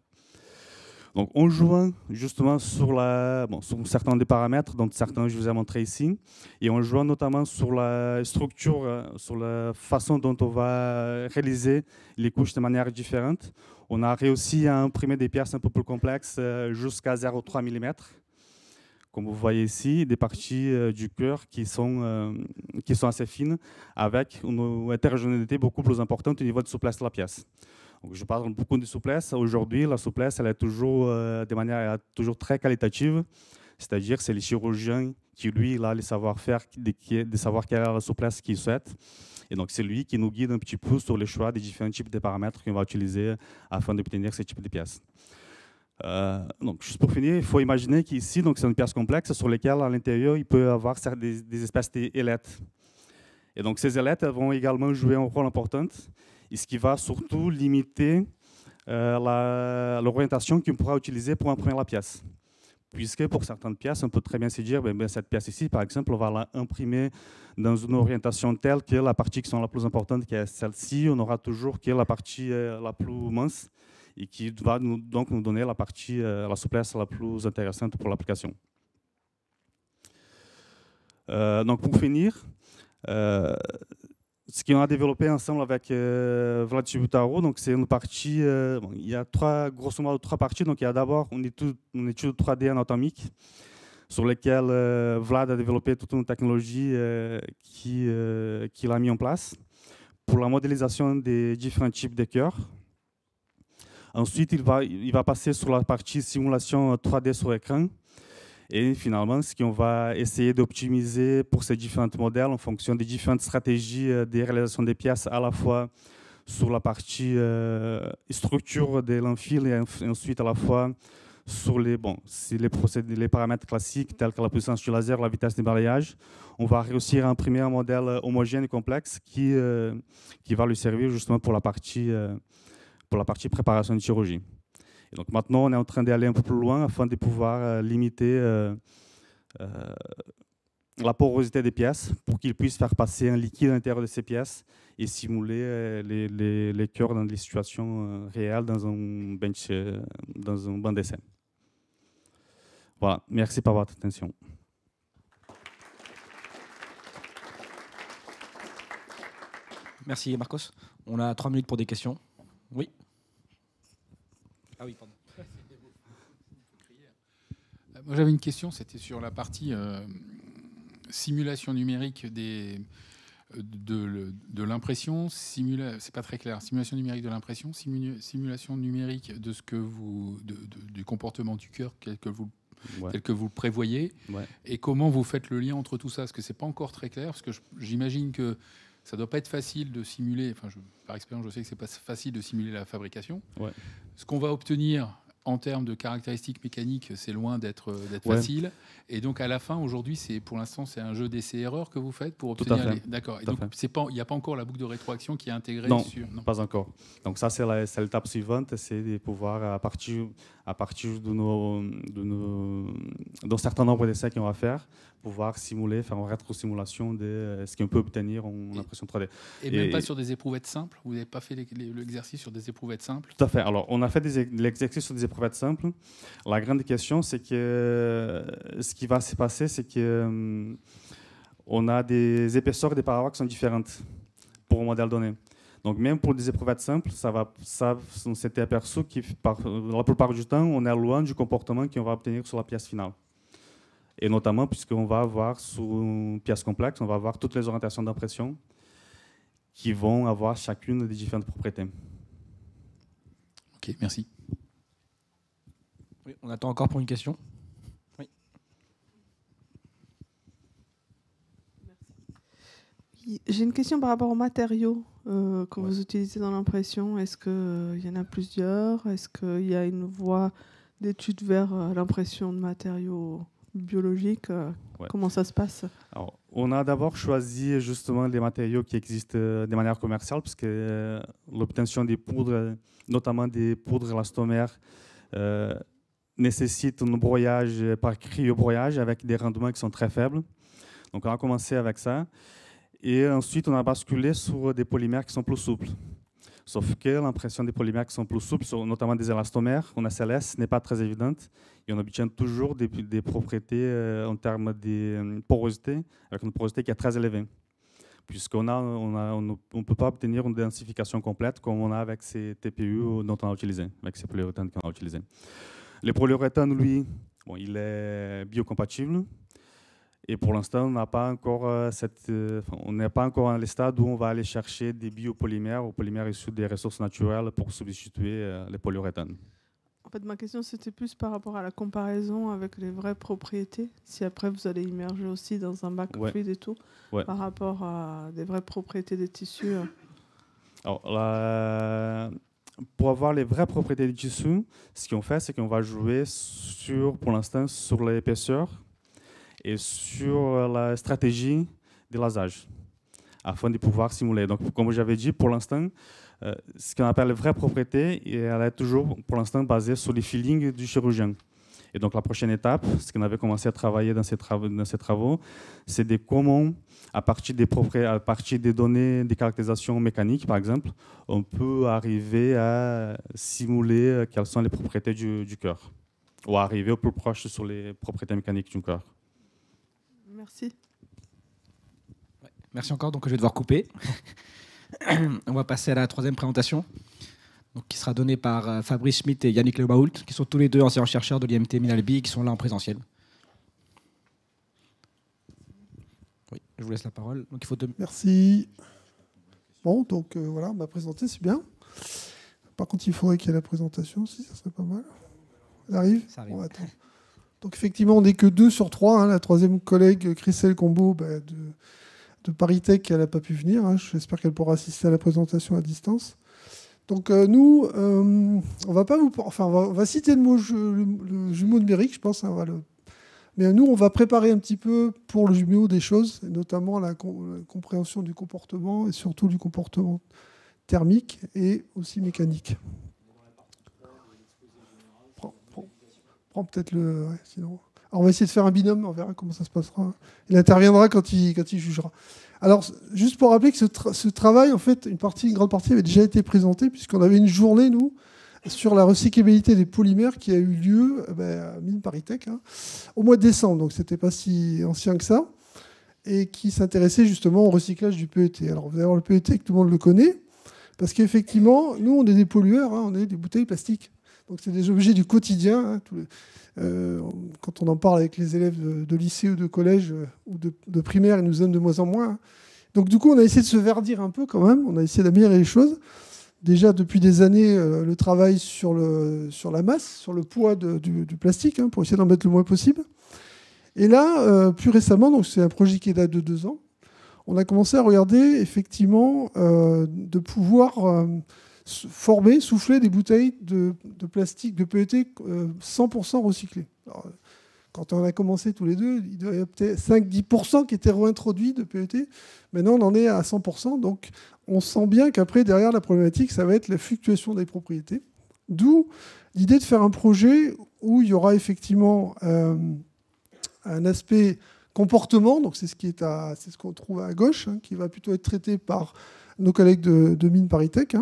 Donc, en jouant justement sur certains des paramètres, dont certains je vous ai montré ici, et en jouant notamment sur la structure, sur la façon dont on va réaliser les couches de manière différente, on a réussi à imprimer des pièces un peu plus complexes jusqu'à 0,3 mm. Comme vous voyez ici, des parties du cœur qui sont assez fines, avec une hétérogénéité beaucoup plus importante au niveau de souplesse de la pièce. Donc, je parle beaucoup de souplesse. Aujourd'hui, la souplesse, elle est toujours de manière toujours très qualitative. C'est-à-dire, c'est le chirurgien qui, lui, a le savoir-faire de savoir quelle est la souplesse qu'il souhaite. Et donc, c'est lui qui nous guide un petit peu sur les choix des différents types de paramètres qu'on va utiliser afin d'obtenir ce type de pièces. Donc, juste pour finir, il faut imaginer qu'ici, c'est une pièce complexe sur laquelle, à l'intérieur, il peut y avoir des espèces d'ailettes. Et donc, ces ailettes vont également jouer un rôle important, et ce qui va surtout limiter l'orientation qu'on pourra utiliser pour imprimer la pièce. Puisque pour certaines pièces, on peut très bien se dire, cette pièce ici, par exemple, on va l'imprimer dans une orientation telle que la partie qui sont la plus importante, qui est celle-ci, on aura toujours que la partie la plus mince et qui va donc nous donner la partie, la souplesse la plus intéressante pour l'application. Donc pour finir, ce qu'on a développé ensemble avec Vlad Chibutaro, donc c'est une partie, il y a grosso modo trois parties. Donc il y a d'abord une étude 3D anatomique sur laquelle Vlad a développé toute une technologie qu'il a mis en place pour la modélisation des différents types de cœurs. Ensuite, il va passer sur la partie simulation 3D sur écran. Et finalement, ce qu'on va essayer d'optimiser pour ces différents modèles en fonction des différentes stratégies de réalisation des pièces, à la fois sur la partie structure de l'enfil et ensuite à la fois sur les paramètres classiques tels que la puissance du laser, la vitesse de balayage. On va réussir à imprimer un modèle homogène et complexe qui va lui servir justement pour la partie préparation de chirurgie. Et donc maintenant, on est en train d'aller un peu plus loin afin de pouvoir limiter la porosité des pièces pour qu'ils puissent faire passer un liquide à l'intérieur de ces pièces et simuler les cœurs dans des situations réelles dans un banc d'essai. Voilà, merci pour votre attention. Merci Marcos. On a 3 minutes pour des questions. Oui. Ah oui, pardon. Moi j'avais une question, c'était sur la partie simulation numérique de l'impression. C'est pas très clair. Simulation numérique de l'impression, simulation numérique de du comportement du cœur tel que vous le prévoyez. Ouais. Et comment vous faites le lien entre tout ça? Parce que c'est pas encore très clair. Parce que j'imagine que ça doit pas être facile de simuler. Enfin, par expérience, je sais que c'est pas facile de simuler la fabrication. Ouais. Ce qu'on va obtenir en termes de caractéristiques mécaniques, c'est loin d'être facile. Et donc, à la fin, aujourd'hui, pour l'instant, c'est un jeu d'essai-erreur que vous faites pour obtenir les... D'accord. Et donc, il n'y a pas encore la boucle de rétroaction qui est intégrée sur... Non, pas encore. Donc, ça, c'est l'étape suivante, c'est de pouvoir, à partir d'un certain nombre d'essais qu'on va faire, pouvoir simuler, faire une rétro-simulation de ce qu'on peut obtenir en impression 3D. Et même pas sur des éprouvettes simples? Vous n'avez pas fait l'exercice sur des éprouvettes simples? Tout à fait. Alors, on a fait l'exercice sur des éprouvettes simples. La grande question, c'est que ce qui va se passer, c'est qu'on a des épaisseurs et des parois qui sont différentes pour un modèle donné. Donc, même pour des éprouvettes simples, on s'était aperçu que la plupart du temps, on est loin du comportement qu'on va obtenir sur la pièce finale. Et notamment, puisqu'on va avoir, sur une pièce complexe, on va avoir toutes les orientations d'impression qui vont avoir chacune des différentes propriétés. OK, merci. Oui, on attend encore pour une question. Oui. J'ai une question par rapport aux matériaux que vous utilisez dans l'impression. Est-ce qu'il y en a plusieurs? Est-ce qu'il y a une voie d'étude vers l'impression de matériaux biologiques? Comment ça se passe? Alors, on a d'abord choisi justement des matériaux qui existent de manière commerciale, parce que l'obtention des poudres, notamment des poudres élastomères, nécessite un broyage par cryobroyage avec des rendements qui sont très faibles. Donc on a commencé avec ça. Et ensuite, on a basculé sur des polymères qui sont plus souples. Sauf que l'impression des polymères qui sont plus souples, notamment des élastomères, en SLS, n'est pas très évidente. Et on obtient toujours des propriétés en termes de porosité, avec une porosité qui est très élevée. Puisqu'on ne peut pas obtenir une densification complète comme on a avec ces TPU dont on a utilisé, avec ces polyuréthanes qu'on a utilisés. Le polyuréthane, lui, il est biocompatible. Et pour l'instant, on n'est pas encore à le stade où on va aller chercher des biopolymères ou polymères issus des ressources naturelles pour substituer les polyuréthanes. En fait, ma question, c'était plus par rapport à la comparaison avec les vraies propriétés. Si après, vous allez immerger aussi dans un bac fluide et tout, par rapport à des vraies propriétés des tissus. Alors, pour avoir les vraies propriétés du tissu, ce qu'on fait, c'est qu'on va jouer pour l'instant sur l'épaisseur et sur la stratégie de lasage, afin de pouvoir simuler. Donc, comme j'avais dit, pour l'instant, ce qu'on appelle les vraies propriétés, elle est toujours, pour l'instant, basée sur les feelings du chirurgien. Et donc, la prochaine étape, ce qu'on avait commencé à travailler dans ces travaux, c'est de comment, à partir des données des caractérisations mécaniques, par exemple, on peut arriver à simuler quelles sont les propriétés du cœur, ou arriver au plus proche sur les propriétés mécaniques du cœur. Merci. Merci encore, donc je vais devoir couper. On va passer à la troisième présentation, donc, qui sera donnée par Fabrice Schmitt et Yannick Lebaoult, qui sont tous les deux anciens chercheurs de l'IMT Minalbi, qui sont là en présentiel. Oui, je vous laisse la parole. Donc, il faut Merci. Bon, donc voilà, on m'a présenté, c'est bien. Par contre, il faudrait qu'il y ait la présentation aussi, ça serait pas mal. Ça arrive ? Ça arrive. Bon, attends. Donc effectivement, on n'est que 2 sur 3. Hein. La troisième collègue, Christelle Combeau, de ParisTech, elle n'a pas pu venir. Hein. J'espère qu'elle pourra assister à la présentation à distance. Donc nous, on va citer le mot le jumeau numérique, je pense. Hein, mais nous, on va préparer un petit peu pour le jumeau des choses, et notamment la compréhension du comportement et surtout du comportement thermique et aussi mécanique. Prends peut-être le... Ouais, sinon... Alors on va essayer de faire un binôme, on verra comment ça se passera. Il interviendra quand il jugera. Alors, juste pour rappeler que ce travail, en fait, une grande partie avait déjà été présentée, puisqu'on avait une journée, nous, sur la recyclabilité des polymères qui a eu lieu à Mines ParisTech au mois de décembre. Donc, c'était pas si ancien que ça. Et qui s'intéressait justement au recyclage du PET. Alors, vous allez voir le PET, que tout le monde le connaît, parce qu'effectivement, nous, on est des pollueurs, on est des bouteilles plastiques. Donc, c'est des objets du quotidien. Quand on en parle avec les élèves de lycée ou de collège ou de primaire, ils nous aiment de moins en moins. Donc, du coup, on a essayé de se verdir un peu quand même. On a essayé d'améliorer les choses. Déjà, depuis des années, le travail sur la masse, sur le poids du plastique, pour essayer d'en mettre le moins possible. Et là, plus récemment, donc c'est un projet qui date de 2 ans, on a commencé à regarder effectivement de pouvoir souffler des bouteilles de plastique, de PET 100% recyclées. Alors, quand on a commencé tous les deux, il y avait peut-être 5-10% qui étaient réintroduits de PET. Maintenant, on en est à 100%. Donc, on sent bien qu'après, derrière la problématique, ça va être la fluctuation des propriétés. D'où l'idée de faire un projet où il y aura effectivement un aspect comportement. Donc, c'est ce qu'on trouve à gauche, qui va plutôt être traité par nos collègues de Mines ParisTech.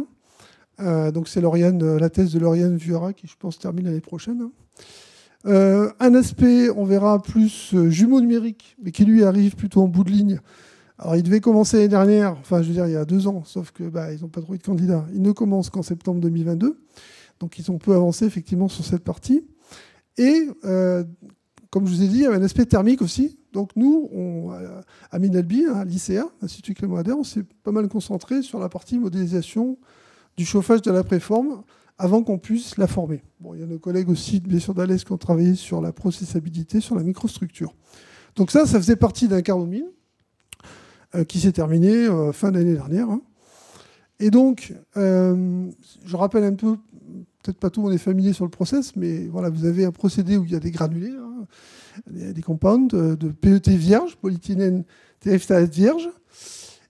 Donc c'est la thèse de Lauriane Vuera qui, je pense, termine l'année prochaine. Un aspect, on verra, plus jumeau numérique, mais qui lui arrive plutôt en bout de ligne. Alors il devait commencer l'année dernière, enfin je veux dire il y a 2 ans, sauf que ils n'ont pas trouvé de candidat. Il ne commence qu'en septembre 2022, donc ils ont peu avancé effectivement sur cette partie. Et comme je vous ai dit, il y avait un aspect thermique aussi. Donc nous, à Minalbi, à l'ICA, l'Institut Clément Ader, on s'est pas mal concentré sur la partie modélisation du chauffage de la préforme avant qu'on puisse la former. Bon, il y a nos collègues aussi, bien sûr, d'Alès qui ont travaillé sur la processabilité, sur la microstructure. Donc ça faisait partie d'un carnet de mine qui s'est terminé fin d'année dernière. Et donc, je rappelle un peu, peut-être pas tout le monde est familier sur le process, mais voilà, vous avez un procédé où il y a des granulés, des compounds de PET vierge, polyéthylène terephthalate vierge.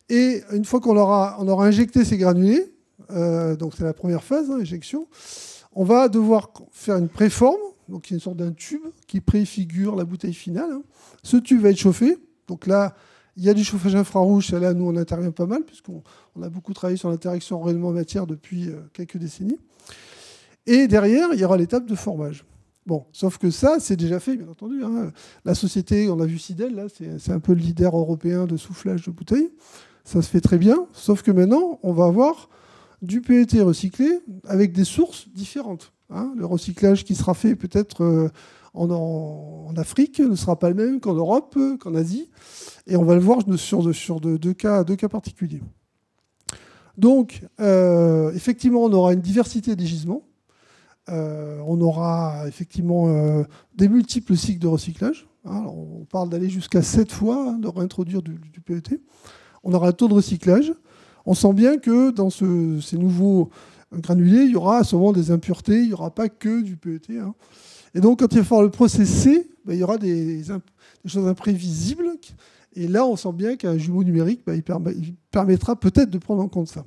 Et une fois qu'on aura injecté ces granulés, donc c'est la première phase, injection, on va devoir faire une préforme, donc il y a une sorte d'un tube qui préfigure la bouteille finale. Ce tube va être chauffé, donc là il y a du chauffage infrarouge, là nous on intervient pas mal puisqu'on a beaucoup travaillé sur l'interaction rayonnement-matière depuis quelques décennies. Et derrière il y aura l'étape de formage. Bon, sauf que ça c'est déjà fait bien entendu. La société, on a vu Sidel, là c'est un peu le leader européen de soufflage de bouteilles, ça se fait très bien, sauf que maintenant on va avoir du PET recyclé avec des sources différentes. Le recyclage qui sera fait peut-être en Afrique ne sera pas le même qu'en Europe, qu'en Asie. Et on va le voir sur deux cas particuliers. Donc, effectivement, on aura une diversité des gisements. On aura effectivement des multiples cycles de recyclage. Alors, on parle d'aller jusqu'à 7 fois, de réintroduire du PET. On aura un taux de recyclage. On sent bien que dans ces nouveaux granulés, il y aura souvent des impuretés, il n'y aura pas que du PET. Et donc, quand il va falloir le processer, il y aura des choses imprévisibles. Et là, on sent bien qu'un jumeau numérique, il permettra peut-être de prendre en compte ça.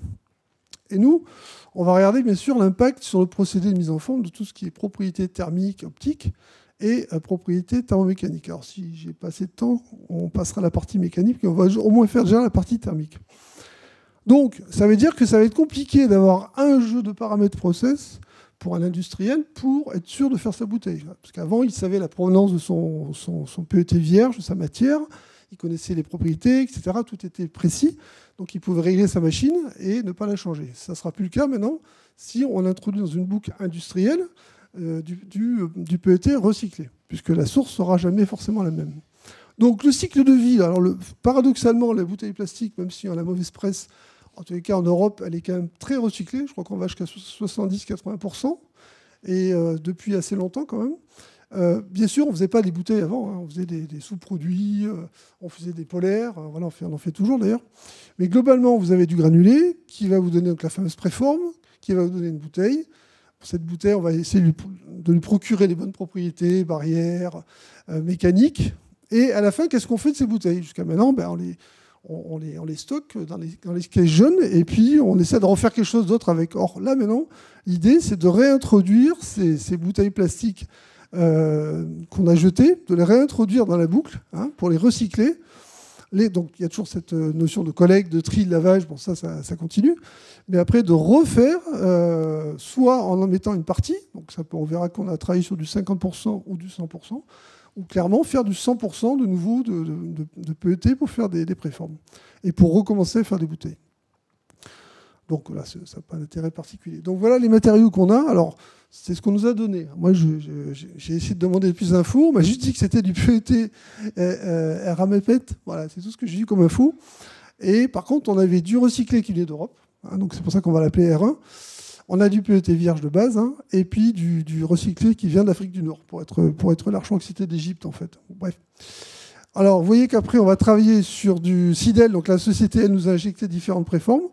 Et nous, on va regarder bien sûr l'impact sur le procédé de mise en forme de tout ce qui est propriété thermique, optique et propriété thermomécanique. Alors si j'ai pas assez de temps, on passera à la partie mécanique et on va au moins faire déjà la partie thermique. Donc ça veut dire que ça va être compliqué d'avoir un jeu de paramètres process pour un industriel pour être sûr de faire sa bouteille. Parce qu'avant, il savait la provenance de son PET vierge, de sa matière, il connaissait les propriétés, etc. Tout était précis. Donc il pouvait régler sa machine et ne pas la changer. Ça ne sera plus le cas maintenant si on introduit dans une boucle industrielle du PET recyclé, puisque la source ne sera jamais forcément la même. Donc le cycle de vie, alors paradoxalement, la bouteille plastique, même si on a la mauvaise presse, en tous les cas en Europe, elle est quand même très recyclée. Je crois qu'on va jusqu'à 70-80%, et depuis assez longtemps quand même. Bien sûr, on ne faisait pas des bouteilles avant, on faisait des sous-produits, on faisait des polaires, voilà, on en fait toujours d'ailleurs. Mais globalement, vous avez du granulé qui va vous donner donc la fameuse préforme, qui va vous donner une bouteille. Pour cette bouteille, on va essayer de lui procurer les bonnes propriétés, barrières, mécaniques. Et à la fin, qu'est-ce qu'on fait de ces bouteilles? Jusqu'à maintenant, on les stocke dans les caisses jaunes et puis on essaie de refaire quelque chose d'autre avec. Or, là, maintenant, l'idée, c'est de réintroduire ces bouteilles plastiques qu'on a jeté, de les réintroduire dans la boucle pour les recycler. Donc il y a toujours cette notion de collecte, de tri, de lavage, bon ça continue, mais après de refaire, soit en mettant une partie, donc on verra qu'on a travaillé sur du 50% ou du 100%, ou clairement faire du 100% de nouveau de PET pour faire des préformes, et pour recommencer à faire des bouteilles. Donc là, ça n'a pas d'intérêt particulier. Donc voilà les matériaux qu'on a. Alors, c'est ce qu'on nous a donné. Moi, j'ai essayé de demander plus d'infos. On m'a juste dit que c'était du PET RAMEPET. Voilà, c'est tout ce que j'ai eu comme info. Et par contre, on avait du recyclé qui venait d'Europe. Donc c'est pour ça qu'on va l'appeler R1. On a du PET vierge de base, et puis du recyclé qui vient d'Afrique du Nord, pour être large. Je crois que c'était d'Égypte, en fait. Bref. Alors, vous voyez qu'après, on va travailler sur du Sidel. Donc la société, elle nous a injecté différentes préformes,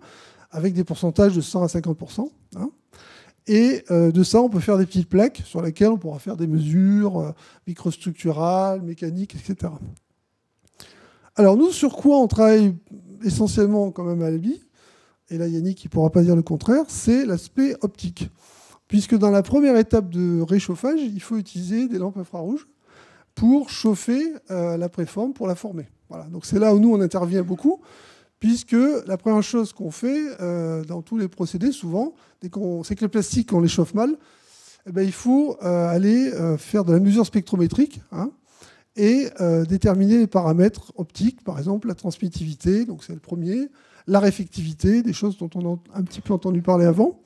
avec des pourcentages de 100 à 50%. Et de ça, on peut faire des petites plaques sur lesquelles on pourra faire des mesures microstructurales, mécaniques, etc. Alors nous, sur quoi on travaille essentiellement quand même à l'ABI, et là Yannick ne pourra pas dire le contraire, c'est l'aspect optique. Puisque dans la première étape de réchauffage, il faut utiliser des lampes infrarouges pour chauffer la préforme, pour la former. Voilà. Donc c'est là où nous, on intervient beaucoup, puisque la première chose qu'on fait dans tous les procédés, souvent, c'est que le plastique, on les chauffe mal, il faut aller faire de la mesure spectrométrique et déterminer les paramètres optiques, par exemple la transmittivité, donc c'est le premier, la réflectivité, des choses dont on a un petit peu entendu parler avant.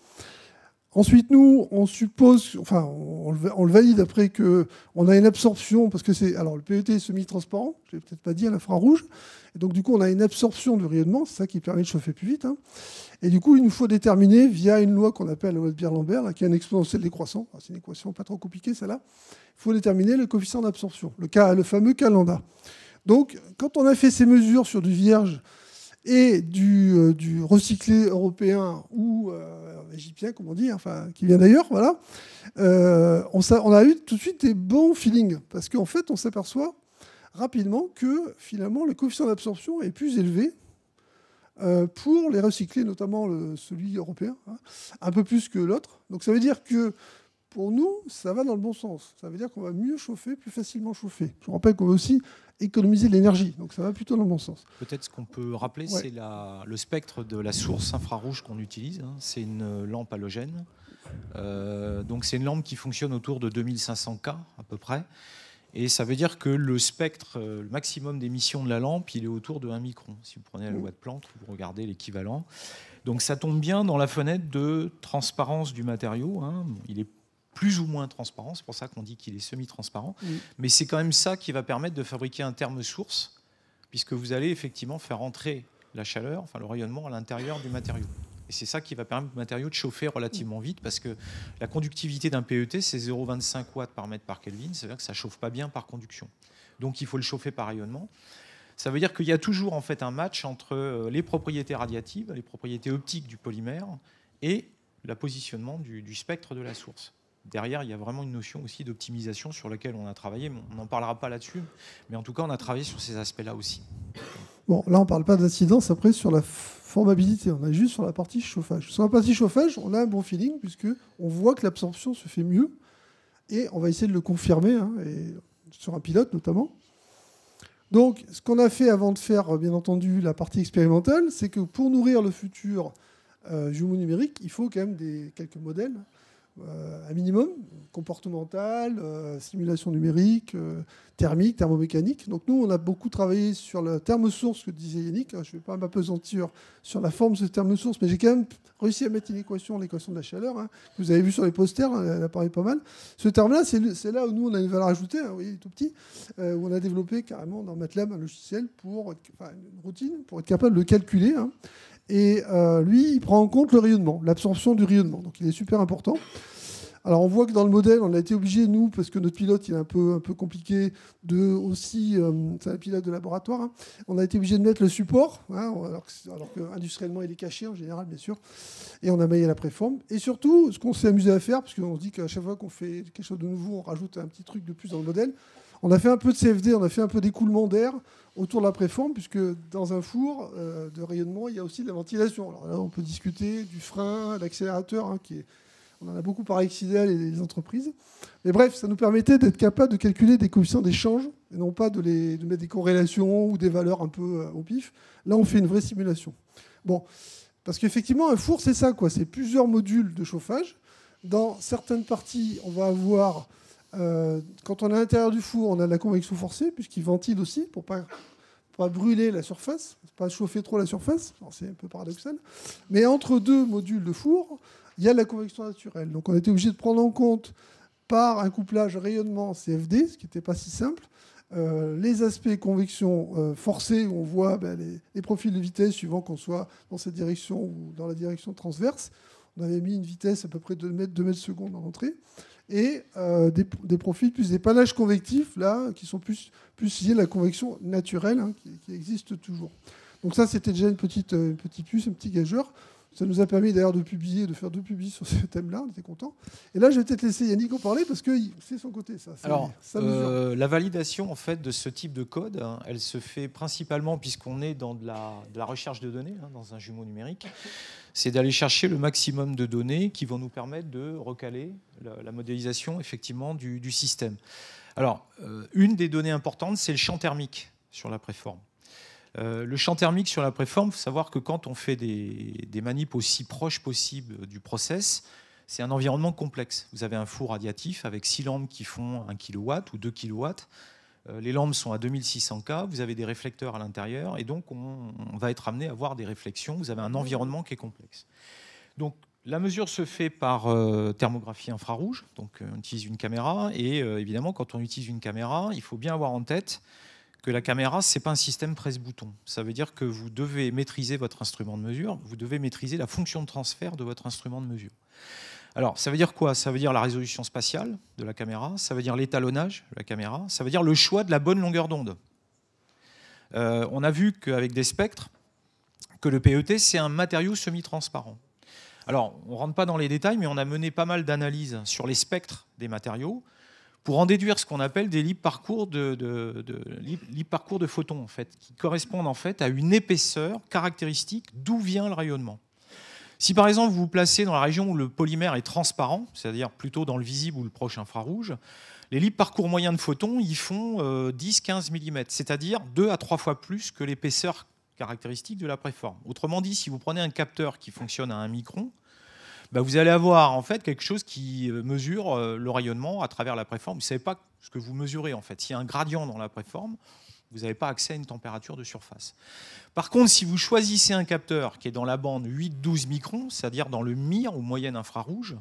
Ensuite, nous, on suppose, enfin, on le valide après qu'on a une absorption, parce que alors le PET est semi-transparent, je ne l'ai peut-être pas dit, à l'infrarouge, et donc du coup, on a une absorption du rayonnement, c'est ça qui permet de chauffer plus vite. Et du coup, il nous faut déterminer, via une loi qu'on appelle la loi de Beer-Lambert, qui est un exponentiel décroissant, c'est une équation pas trop compliquée, celle-là, il faut déterminer le coefficient d'absorption, le fameux K lambda. Donc, quand on a fait ces mesures sur du vierge et du recyclé européen ou égyptien, comme on dit, enfin, qui vient d'ailleurs, voilà, on a eu tout de suite des bons feelings, parce qu'en fait, on s'aperçoit rapidement que finalement, le coefficient d'absorption est plus élevé pour les recyclés, notamment celui européen, un peu plus que l'autre. Donc ça veut dire que pour nous, ça va dans le bon sens. Ça veut dire qu'on va mieux chauffer, plus facilement chauffer. Je vous rappelle qu'on va aussi économiser de l'énergie, donc ça va plutôt dans le bon sens. Peut-être ce qu'on peut rappeler, c'est le spectre de la source infrarouge qu'on utilise. C'est une lampe halogène. Donc c'est une lampe qui fonctionne autour de 2500 K à peu près. Et ça veut dire que le spectre, le maximum d'émission de la lampe, il est autour de 1 micron. Si vous prenez la loi de Planck, vous regardez l'équivalent. Donc ça tombe bien dans la fenêtre de transparence du matériau. Il est plus ou moins transparent, c'est pour ça qu'on dit qu'il est semi-transparent. Mais c'est quand même ça qui va permettre de fabriquer un terme source, puisque vous allez effectivement faire entrer la chaleur, enfin le rayonnement à l'intérieur du matériau. Et c'est ça qui va permettre au matériau de chauffer relativement vite, parce que la conductivité d'un PET, c'est 0,25 watts par mètre par Kelvin. Ça veut dire que ça ne chauffe pas bien par conduction. Donc il faut le chauffer par rayonnement. Ça veut dire qu'il y a toujours en fait un match entre les propriétés radiatives, les propriétés optiques du polymère et le positionnement du spectre de la source. Derrière, il y a vraiment une notion aussi d'optimisation sur laquelle on a travaillé. On n'en parlera pas là-dessus, mais en tout cas, on a travaillé sur ces aspects-là aussi. Bon, là, on ne parle pas d'incidence après sur la formabilité. On est juste sur la partie chauffage. Sur la partie chauffage, on a un bon feeling puisqu'on voit que l'absorption se fait mieux et on va essayer de le confirmer, hein, et sur un pilote notamment. Donc, ce qu'on a fait avant de faire, bien entendu, la partie expérimentale, c'est que pour nourrir le futur jumeau numérique, il faut quand même quelques modèles, un minimum, comportemental, simulation numérique, thermique, thermomécanique. Donc nous, on a beaucoup travaillé sur la thermosource que disait Yannick. Je ne vais pas m'apesantir sur la forme de cette thermosource, mais j'ai quand même réussi à mettre l'équation de la chaleur, hein, que vous avez vu sur les posters, elle apparaît pas mal. Ce terme-là, c'est là où nous, on a une valeur ajoutée, hein, vous voyez, tout petit, où on a développé carrément dans MATLAB un logiciel, une routine, pour être capable de le calculer, hein. Et lui, il prend en compte le rayonnement, l'absorption du rayonnement. Donc il est super important. Alors on voit que dans le modèle, on a été obligé, nous, parce que notre pilote il est un peu compliqué, c'est un pilote de laboratoire, hein, on a été obligé de mettre le support, hein, alors qu'industriellement il est caché en général, bien sûr, et on a maillé la préforme. Et surtout, ce qu'on s'est amusé à faire, parce qu'on se dit qu'à chaque fois qu'on fait quelque chose de nouveau, on rajoute un petit truc de plus dans le modèle, on a fait un peu de CFD, on a fait un peu d'écoulement d'air autour de la préforme, puisque dans un four de rayonnement, il y a aussi de la ventilation. Alors là, on peut discuter du frein, l'accélérateur, hein, on en a beaucoup par Exidel et les entreprises. Mais bref, ça nous permettait d'être capable de calculer des coefficients d'échange, et non pas de mettre des corrélations ou des valeurs un peu au pif. Là, on fait une vraie simulation. Bon, parce qu'effectivement, un four, c'est ça, quoi. C'est plusieurs modules de chauffage. Dans certaines parties, on va avoir... quand on est à l'intérieur du four, on a de la convection forcée, puisqu'il ventile aussi, pour pas brûler la surface, pas chauffer trop la surface. C'est un peu paradoxal. Mais entre deux modules de four, il y a de la convection naturelle. Donc on a été obligé de prendre en compte, par un couplage rayonnement CFD, ce qui n'était pas si simple, les aspects convection forcée, où on voit les profils de vitesse suivant qu'on soit dans cette direction ou dans la direction transverse. On avait mis une vitesse à peu près 2 mètres secondes en entrée. Et des profils plus des panaches convectifs, là, qui sont plus liés à la convection naturelle, hein, qui existe toujours. Donc ça, c'était déjà une petite puce, un petit gageur. Ça nous a permis d'ailleurs de faire 2 publis sur ce thème-là, on était contents. Et là, je vais peut-être laisser Yannick en parler, parce que c'est son côté, ça. Alors, la validation en fait, de ce type de code, hein, elle se fait principalement, puisqu'on est dans de la recherche de données, hein, dans un jumeau numérique, c'est d'aller chercher le maximum de données qui vont nous permettre de recaler la modélisation effectivement du système. Alors, une des données importantes, c'est le champ thermique sur la préforme. Le champ thermique sur la préforme, il faut savoir que quand on fait des manips aussi proches possible du process, c'est un environnement complexe. Vous avez un four radiatif avec 6 lampes qui font 1 kW ou 2 kW. Les lampes sont à 2600K, vous avez des réflecteurs à l'intérieur, et donc on va être amené à avoir des réflexions. Vous avez un environnement qui est complexe. Donc la mesure se fait par thermographie infrarouge, donc on utilise une caméra, et évidemment quand on utilise une caméra, il faut bien avoir en tête que la caméra, ce n'est pas un système presse-bouton. Ça veut dire que vous devez maîtriser votre instrument de mesure, vous devez maîtriser la fonction de transfert de votre instrument de mesure. Alors, ça veut dire quoi? Ça veut dire la résolution spatiale de la caméra, ça veut dire l'étalonnage de la caméra, ça veut dire le choix de la bonne longueur d'onde. On a vu qu'avec des spectres, que le PET, c'est un matériau semi-transparent. Alors, on ne rentre pas dans les détails, mais on a mené pas mal d'analyses sur les spectres des matériaux, pour en déduire ce qu'on appelle des libres parcours de photons, en fait, qui correspondent en fait à une épaisseur caractéristique d'où vient le rayonnement. Si par exemple vous vous placez dans la région où le polymère est transparent, c'est-à-dire plutôt dans le visible ou le proche infrarouge, les libres parcours moyens de photons ils font 10-15 mm, c'est-à-dire 2 à 3 fois plus que l'épaisseur caractéristique de la préforme. Autrement dit, si vous prenez un capteur qui fonctionne à 1 micron, vous allez avoir en fait quelque chose qui mesure le rayonnement à travers la préforme. Vous ne savez pas ce que vous mesurez en fait. S'il y a un gradient dans la préforme, vous n'avez pas accès à une température de surface. Par contre, si vous choisissez un capteur qui est dans la bande 8-12 microns, c'est-à-dire dans le MIR ou moyenne infrarouge,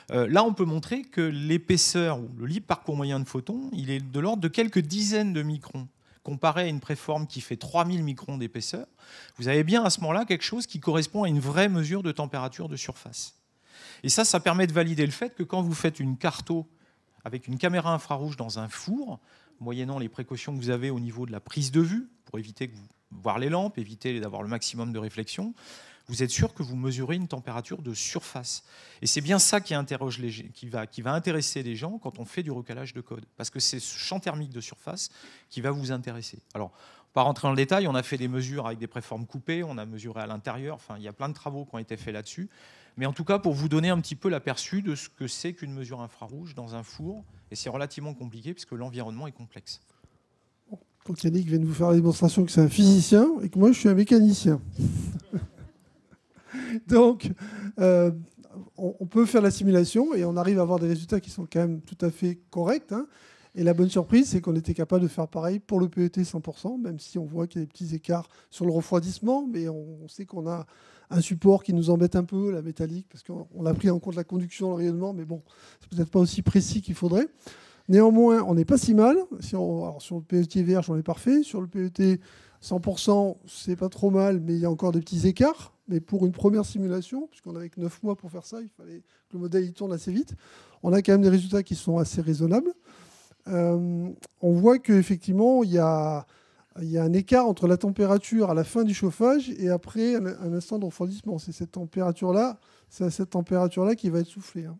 là on peut montrer que l'épaisseur ou le libre parcours moyen de photons, il est de l'ordre de quelques dizaines de microns comparé à une préforme qui fait 3000 microns d'épaisseur, vous avez bien à ce moment-là quelque chose qui correspond à une vraie mesure de température de surface. Et ça permet de valider le fait que quand vous faites une carto avec une caméra infrarouge dans un four, moyennant les précautions que vous avez au niveau de la prise de vue, pour éviter de voir les lampes, éviter d'avoir le maximum de réflexion, vous êtes sûr que vous mesurez une température de surface. Et c'est bien ça qui va intéresser les gens quand on fait du recalage de code. Parce que c'est ce champ thermique de surface qui va vous intéresser. Alors, pas rentrer dans le détail, on a fait des mesures avec des préformes coupées, on a mesuré à l'intérieur, enfin, il y a plein de travaux qui ont été faits là-dessus. Mais en tout cas, pour vous donner un petit peu l'aperçu de ce que c'est qu'une mesure infrarouge dans un four, et c'est relativement compliqué puisque l'environnement est complexe. Donc Yannick vient de vous faire la démonstration que c'est un physicien et que moi je suis un mécanicien. Donc, on peut faire la simulation et on arrive à avoir des résultats qui sont quand même tout à fait corrects. Hein. Et la bonne surprise, c'est qu'on était capable de faire pareil pour le PET 100%, même si on voit qu'il y a des petits écarts sur le refroidissement, mais on sait qu'on a un support qui nous embête un peu, la métallique, parce qu'on a pris en compte la conduction, le rayonnement, mais bon, c'est peut-être pas aussi précis qu'il faudrait. Néanmoins, on n'est pas si mal. Alors, sur le PET vierge, on est parfait. Sur le PET 100%, c'est pas trop mal, mais il y a encore des petits écarts. Mais pour une première simulation, puisqu'on avait que 9 mois pour faire ça, il fallait que le modèle il tourne assez vite. On a quand même des résultats qui sont assez raisonnables. On voit qu'effectivement, il y a un écart entre la température à la fin du chauffage et après un instant de refroidissement. C'est cette température-là qui va être soufflée. Hein.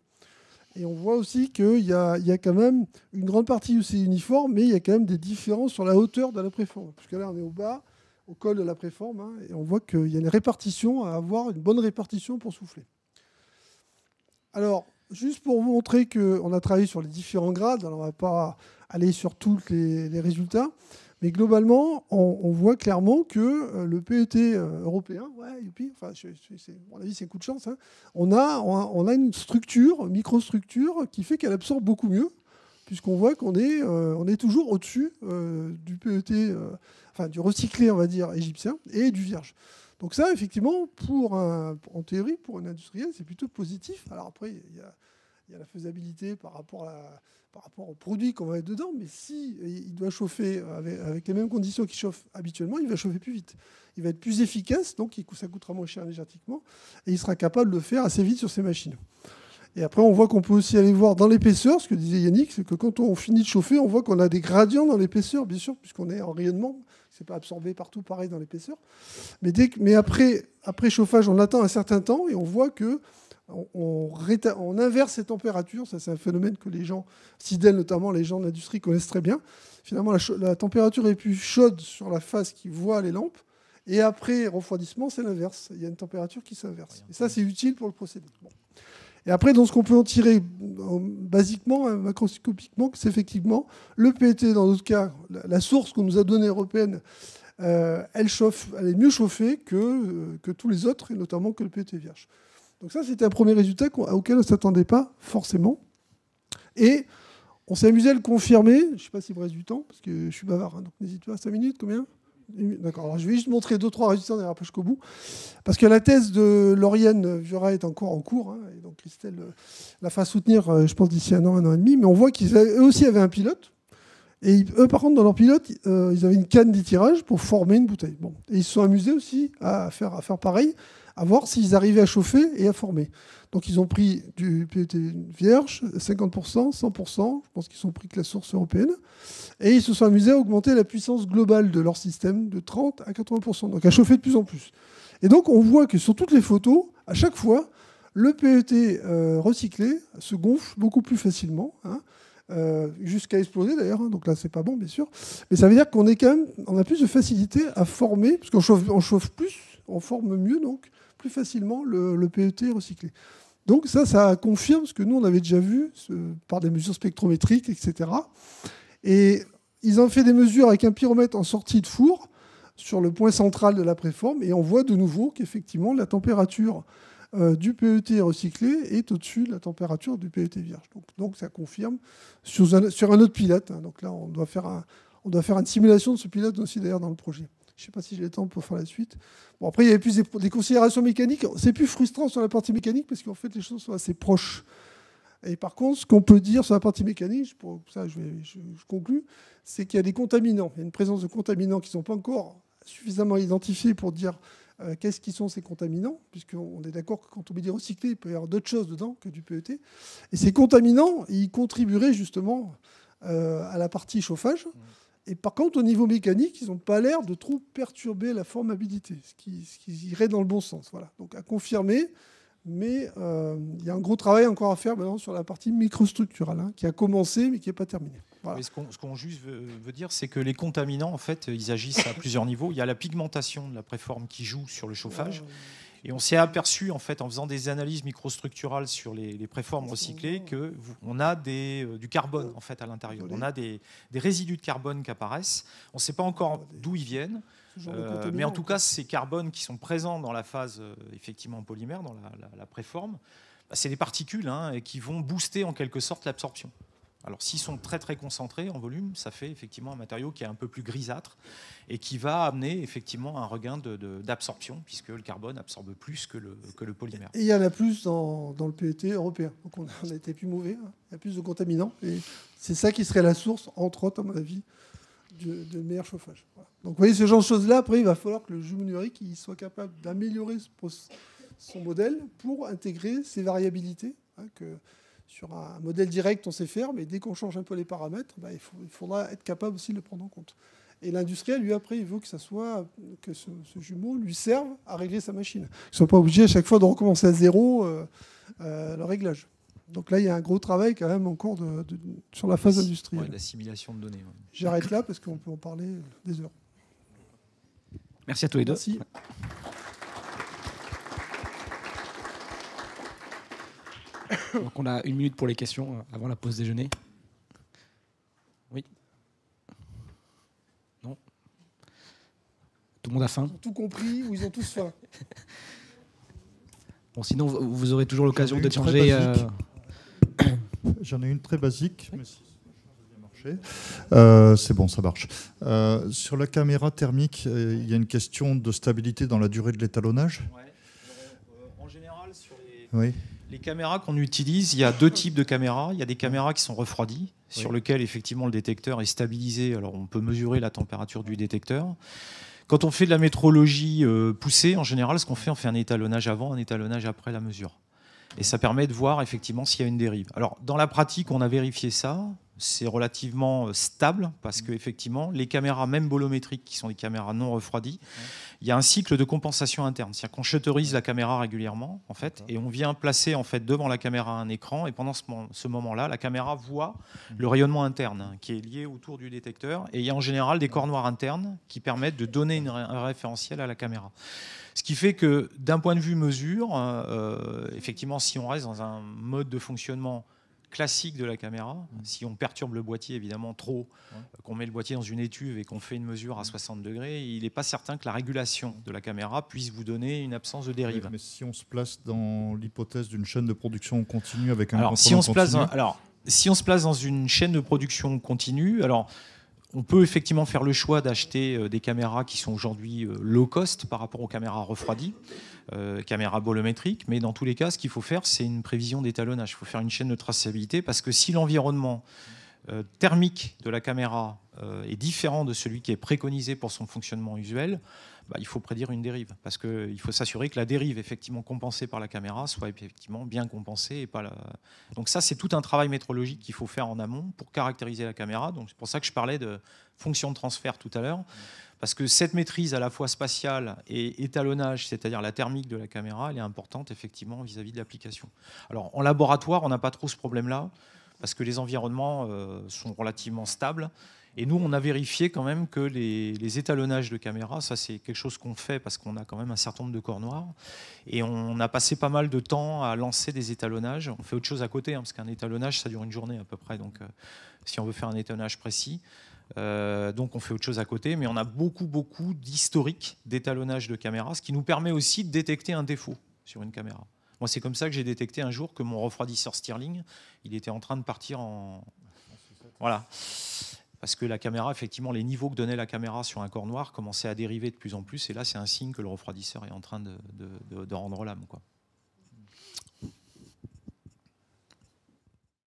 Et on voit aussi qu'il y a quand même une grande partie où c'est uniforme, mais il y a quand même des différences sur la hauteur de la préforme. Parce que là, on est au bas, au col de la préforme, hein, et on voit qu'il y a une répartition, à avoir une bonne répartition pour souffler. Alors, juste pour vous montrer qu'on a travaillé sur les différents grades, alors on ne va pas aller sur tous les résultats, mais globalement, on voit clairement que le PET européen, ouais, youpi, enfin, à mon avis, c'est un coup de chance, hein, on a une structure, microstructure, qui fait qu'elle absorbe beaucoup mieux, puisqu'on voit qu'on est toujours au-dessus du PET, enfin du recyclé, on va dire, égyptien, et du vierge. Donc ça, effectivement, en théorie, pour un industriel, c'est plutôt positif. Alors après, il y a la faisabilité par rapport au produit qu'on va mettre dedans, mais si il doit chauffer avec les mêmes conditions qu'il chauffe habituellement, il va chauffer plus vite. Il va être plus efficace, donc ça coûtera moins cher énergétiquement, et il sera capable de le faire assez vite sur ses machines. Et après, on voit qu'on peut aussi aller voir dans l'épaisseur, ce que disait Yannick, c'est que quand on finit de chauffer, on voit qu'on a des gradients dans l'épaisseur, bien sûr, puisqu'on est en rayonnement. C'est pas absorbé partout pareil dans l'épaisseur. Mais après chauffage, on attend un certain temps et on voit que on inverse ces températures. Ça, c'est un phénomène que les gens, Sidel notamment, les gens de l'industrie connaissent très bien. Finalement, la température est plus chaude sur la face qui voit les lampes. Et après refroidissement, c'est l'inverse. Il y a une température qui s'inverse. Et ça, c'est utile pour le procédé. Bon. Et après, dans ce qu'on peut en tirer, basiquement, macroscopiquement, c'est effectivement le PET, dans notre cas, la source qu'on nous a donnée européenne, elle est mieux chauffée que tous les autres, et notamment que le PET vierge. Donc ça, c'était un premier résultat auquel on ne s'attendait pas forcément. Et on s'est amusé à le confirmer. Je ne sais pas s'il me reste du temps, parce que je suis bavard, hein, donc n'hésite pas. 5 minutes, combien ? D'accord, alors je vais juste montrer 2-3 résultats, on n'ira pas jusqu'au bout. Parce que la thèse de Lauriane Viora est encore en cours, hein, et donc Christelle la fera soutenir, je pense, d'ici 1 an et demi. Mais on voit qu'eux aussi avaient un pilote. Et eux, par contre, dans leur pilote, ils avaient une canne d'étirage pour former une bouteille. Bon. Et ils se sont amusés aussi à faire pareil, à voir s'ils arrivaient à chauffer et à former. Donc ils ont pris du PET vierge, 50%, 100%, je pense qu'ils ont pris que la source européenne, et ils se sont amusés à augmenter la puissance globale de leur système de 30 à 80%, donc à chauffer de plus en plus. Et donc on voit que sur toutes les photos, à chaque fois, le PET recyclé se gonfle beaucoup plus facilement, hein, jusqu'à exploser d'ailleurs, hein, donc là c'est pas bon bien sûr, mais ça veut dire qu'on a plus de facilité à former, parce qu'on chauffe plus, on forme mieux donc plus facilement le PET recyclé. Donc ça confirme ce que nous on avait déjà vu par des mesures spectrométriques, etc. Et ils ont fait des mesures avec un pyromètre en sortie de four sur le point central de la préforme, et on voit de nouveau qu'effectivement la température du PET recyclé est au-dessus de la température du PET vierge. Donc ça confirme sur un autre pilote. Hein. Donc là, on doit faire une simulation de ce pilote aussi d'ailleurs dans le projet. Je ne sais pas si j'ai le temps pour faire la suite. Bon, après, il y avait plus des considérations mécaniques. C'est plus frustrant sur la partie mécanique parce qu'en fait, les choses sont assez proches. Et par contre, ce qu'on peut dire sur la partie mécanique, pour ça je conclus, c'est qu'il y a des contaminants. Il y a une présence de contaminants qui ne sont pas encore suffisamment identifiés pour dire qu'est-ce qui sont ces contaminants, puisqu'on est d'accord que quand on met des recyclés, il peut y avoir d'autres choses dedans que du PET. Et ces contaminants, ils contribueraient justement à la partie chauffage. Et par contre, au niveau mécanique, ils n'ont pas l'air de trop perturber la formabilité, ce qui irait dans le bon sens. Voilà. Donc à confirmer, mais il y a un gros travail encore à faire maintenant sur la partie microstructurale, qui a commencé mais qui n'est pas terminé. Voilà. Ce qu'on juste veut dire, c'est que les contaminants, en fait, ils agissent à plusieurs niveaux. Il y a la pigmentation de la préforme qui joue sur le chauffage. Et on s'est aperçu, en fait, en faisant des analyses microstructurales sur les préformes recyclées, qu'on a du carbone en fait, à l'intérieur. On a des résidus de carbone qui apparaissent. On ne sait pas encore d'où ils viennent. Mais en tout cas, ces carbones qui sont présents dans la phase effectivement polymère, dans la préforme, c'est des particules qui vont booster en quelque sorte l'absorption. Alors s'ils sont très très concentrés en volume, ça fait effectivement un matériau qui est un peu plus grisâtre et qui va amener effectivement un regain d'absorption, puisque le carbone absorbe plus que le polymère. Et il y en a plus dans le PET européen. Donc on a été plus mauvais. Il y a plus de contaminants. Et c'est ça qui serait la source, entre autres, à mon avis, de meilleur chauffage. Voilà. Donc vous voyez, ce genre de choses-là, après, il va falloir que le jumeau numérique soit capable d'améliorer son modèle pour intégrer ces variabilités que sur un modèle direct, on sait faire, mais dès qu'on change un peu les paramètres, il faudra être capable aussi de le prendre en compte. Et l'industriel, lui, après, il veut que ce jumeau lui serve à régler sa machine. Qu'il ne soit pas obligé à chaque fois de recommencer à zéro le réglage. Donc là, il y a un gros travail quand même encore sur la phase industrielle. L'assimilation de données. Ouais. J'arrête là parce qu'on peut en parler des heures. Merci à tous les deux. Merci. Donc on a 1 minute pour les questions avant la pause déjeuner. Oui. Non. Tout le monde a faim. Ils ont tout compris ou ils ont tous faim. Bon, sinon vous aurez toujours l'occasion de changer. J'en ai une très basique. Mais si ça a marché. C'est bon, ça marche. Sur la caméra thermique, il y a une question de stabilité dans la durée de l'étalonnage. Ouais. En général, sur les caméras qu'on utilise, il y a 2 types de caméras. Il y a des caméras qui sont refroidies, sur lesquelles effectivement le détecteur est stabilisé. Alors on peut mesurer la température du détecteur. Quand on fait de la métrologie poussée, en général, ce qu'on fait, on fait un étalonnage avant, un étalonnage après la mesure. Et ça permet de voir effectivement s'il y a une dérive. Alors dans la pratique, on a vérifié ça. C'est relativement stable parce que effectivement, les caméras, même bolométriques, qui sont des caméras non refroidies, il y a un cycle de compensation interne. C'est-à-dire qu'on shutterise la caméra régulièrement, en fait, et on vient placer en fait devant la caméra un écran. Et pendant ce moment-là, la caméra voit le rayonnement interne qui est lié autour du détecteur. Et il y a en général des corps noirs internes qui permettent de donner un référentiel à la caméra. Ce qui fait que d'un point de vue mesure, effectivement, si on reste dans un mode de fonctionnement classique de la caméra, si on perturbe le boîtier évidemment trop, qu'on met le boîtier dans une étuve et qu'on fait une mesure à 60 degrés, il n'est pas certain que la régulation de la caméra puisse vous donner une absence de dérive. Mais si on se place dans l'hypothèse d'une chaîne de production continue avec un contrôle continu... Si on se place dans une chaîne de production continue, alors on peut effectivement faire le choix d'acheter des caméras qui sont aujourd'hui low cost par rapport aux caméras refroidies, caméras bolométriques, mais dans tous les cas, ce qu'il faut faire, c'est une prévision d'étalonnage. Il faut faire une chaîne de traçabilité parce que si l'environnement thermique de la caméra est différent de celui qui est préconisé pour son fonctionnement usuel, il faut prédire une dérive parce qu'il faut s'assurer que la dérive effectivement compensée par la caméra soit effectivement bien compensée et pas la... Donc ça, c'est tout un travail métrologique qu'il faut faire en amont pour caractériser la caméra. Donc c'est pour ça que je parlais de fonction de transfert tout à l'heure, parce que cette maîtrise à la fois spatiale et étalonnage, c'est-à-dire la thermique de la caméra, elle est importante effectivement vis-à-vis de l'application. Alors en laboratoire, on n'a pas trop ce problème-là parce que les environnements sont relativement stables. Et nous, on a vérifié quand même que les étalonnages de caméra, ça c'est quelque chose qu'on fait parce qu'on a quand même un certain nombre de corps noirs. Et on a passé pas mal de temps à lancer des étalonnages. On fait autre chose à côté, parce qu'un étalonnage, ça dure une journée à peu près. Donc si on veut faire un étalonnage précis, donc on fait autre chose à côté. Mais on a beaucoup d'historique d'étalonnage de caméra, ce qui nous permet aussi de détecter un défaut sur une caméra. Moi, c'est comme ça que j'ai détecté un jour que mon refroidisseur Stirling, il était en train de partir en... Voilà. Parce que la caméra, effectivement, les niveaux que donnait la caméra sur un corps noir commençaient à dériver de plus en plus. Et là, c'est un signe que le refroidisseur est en train de rendre l'âme, quoi.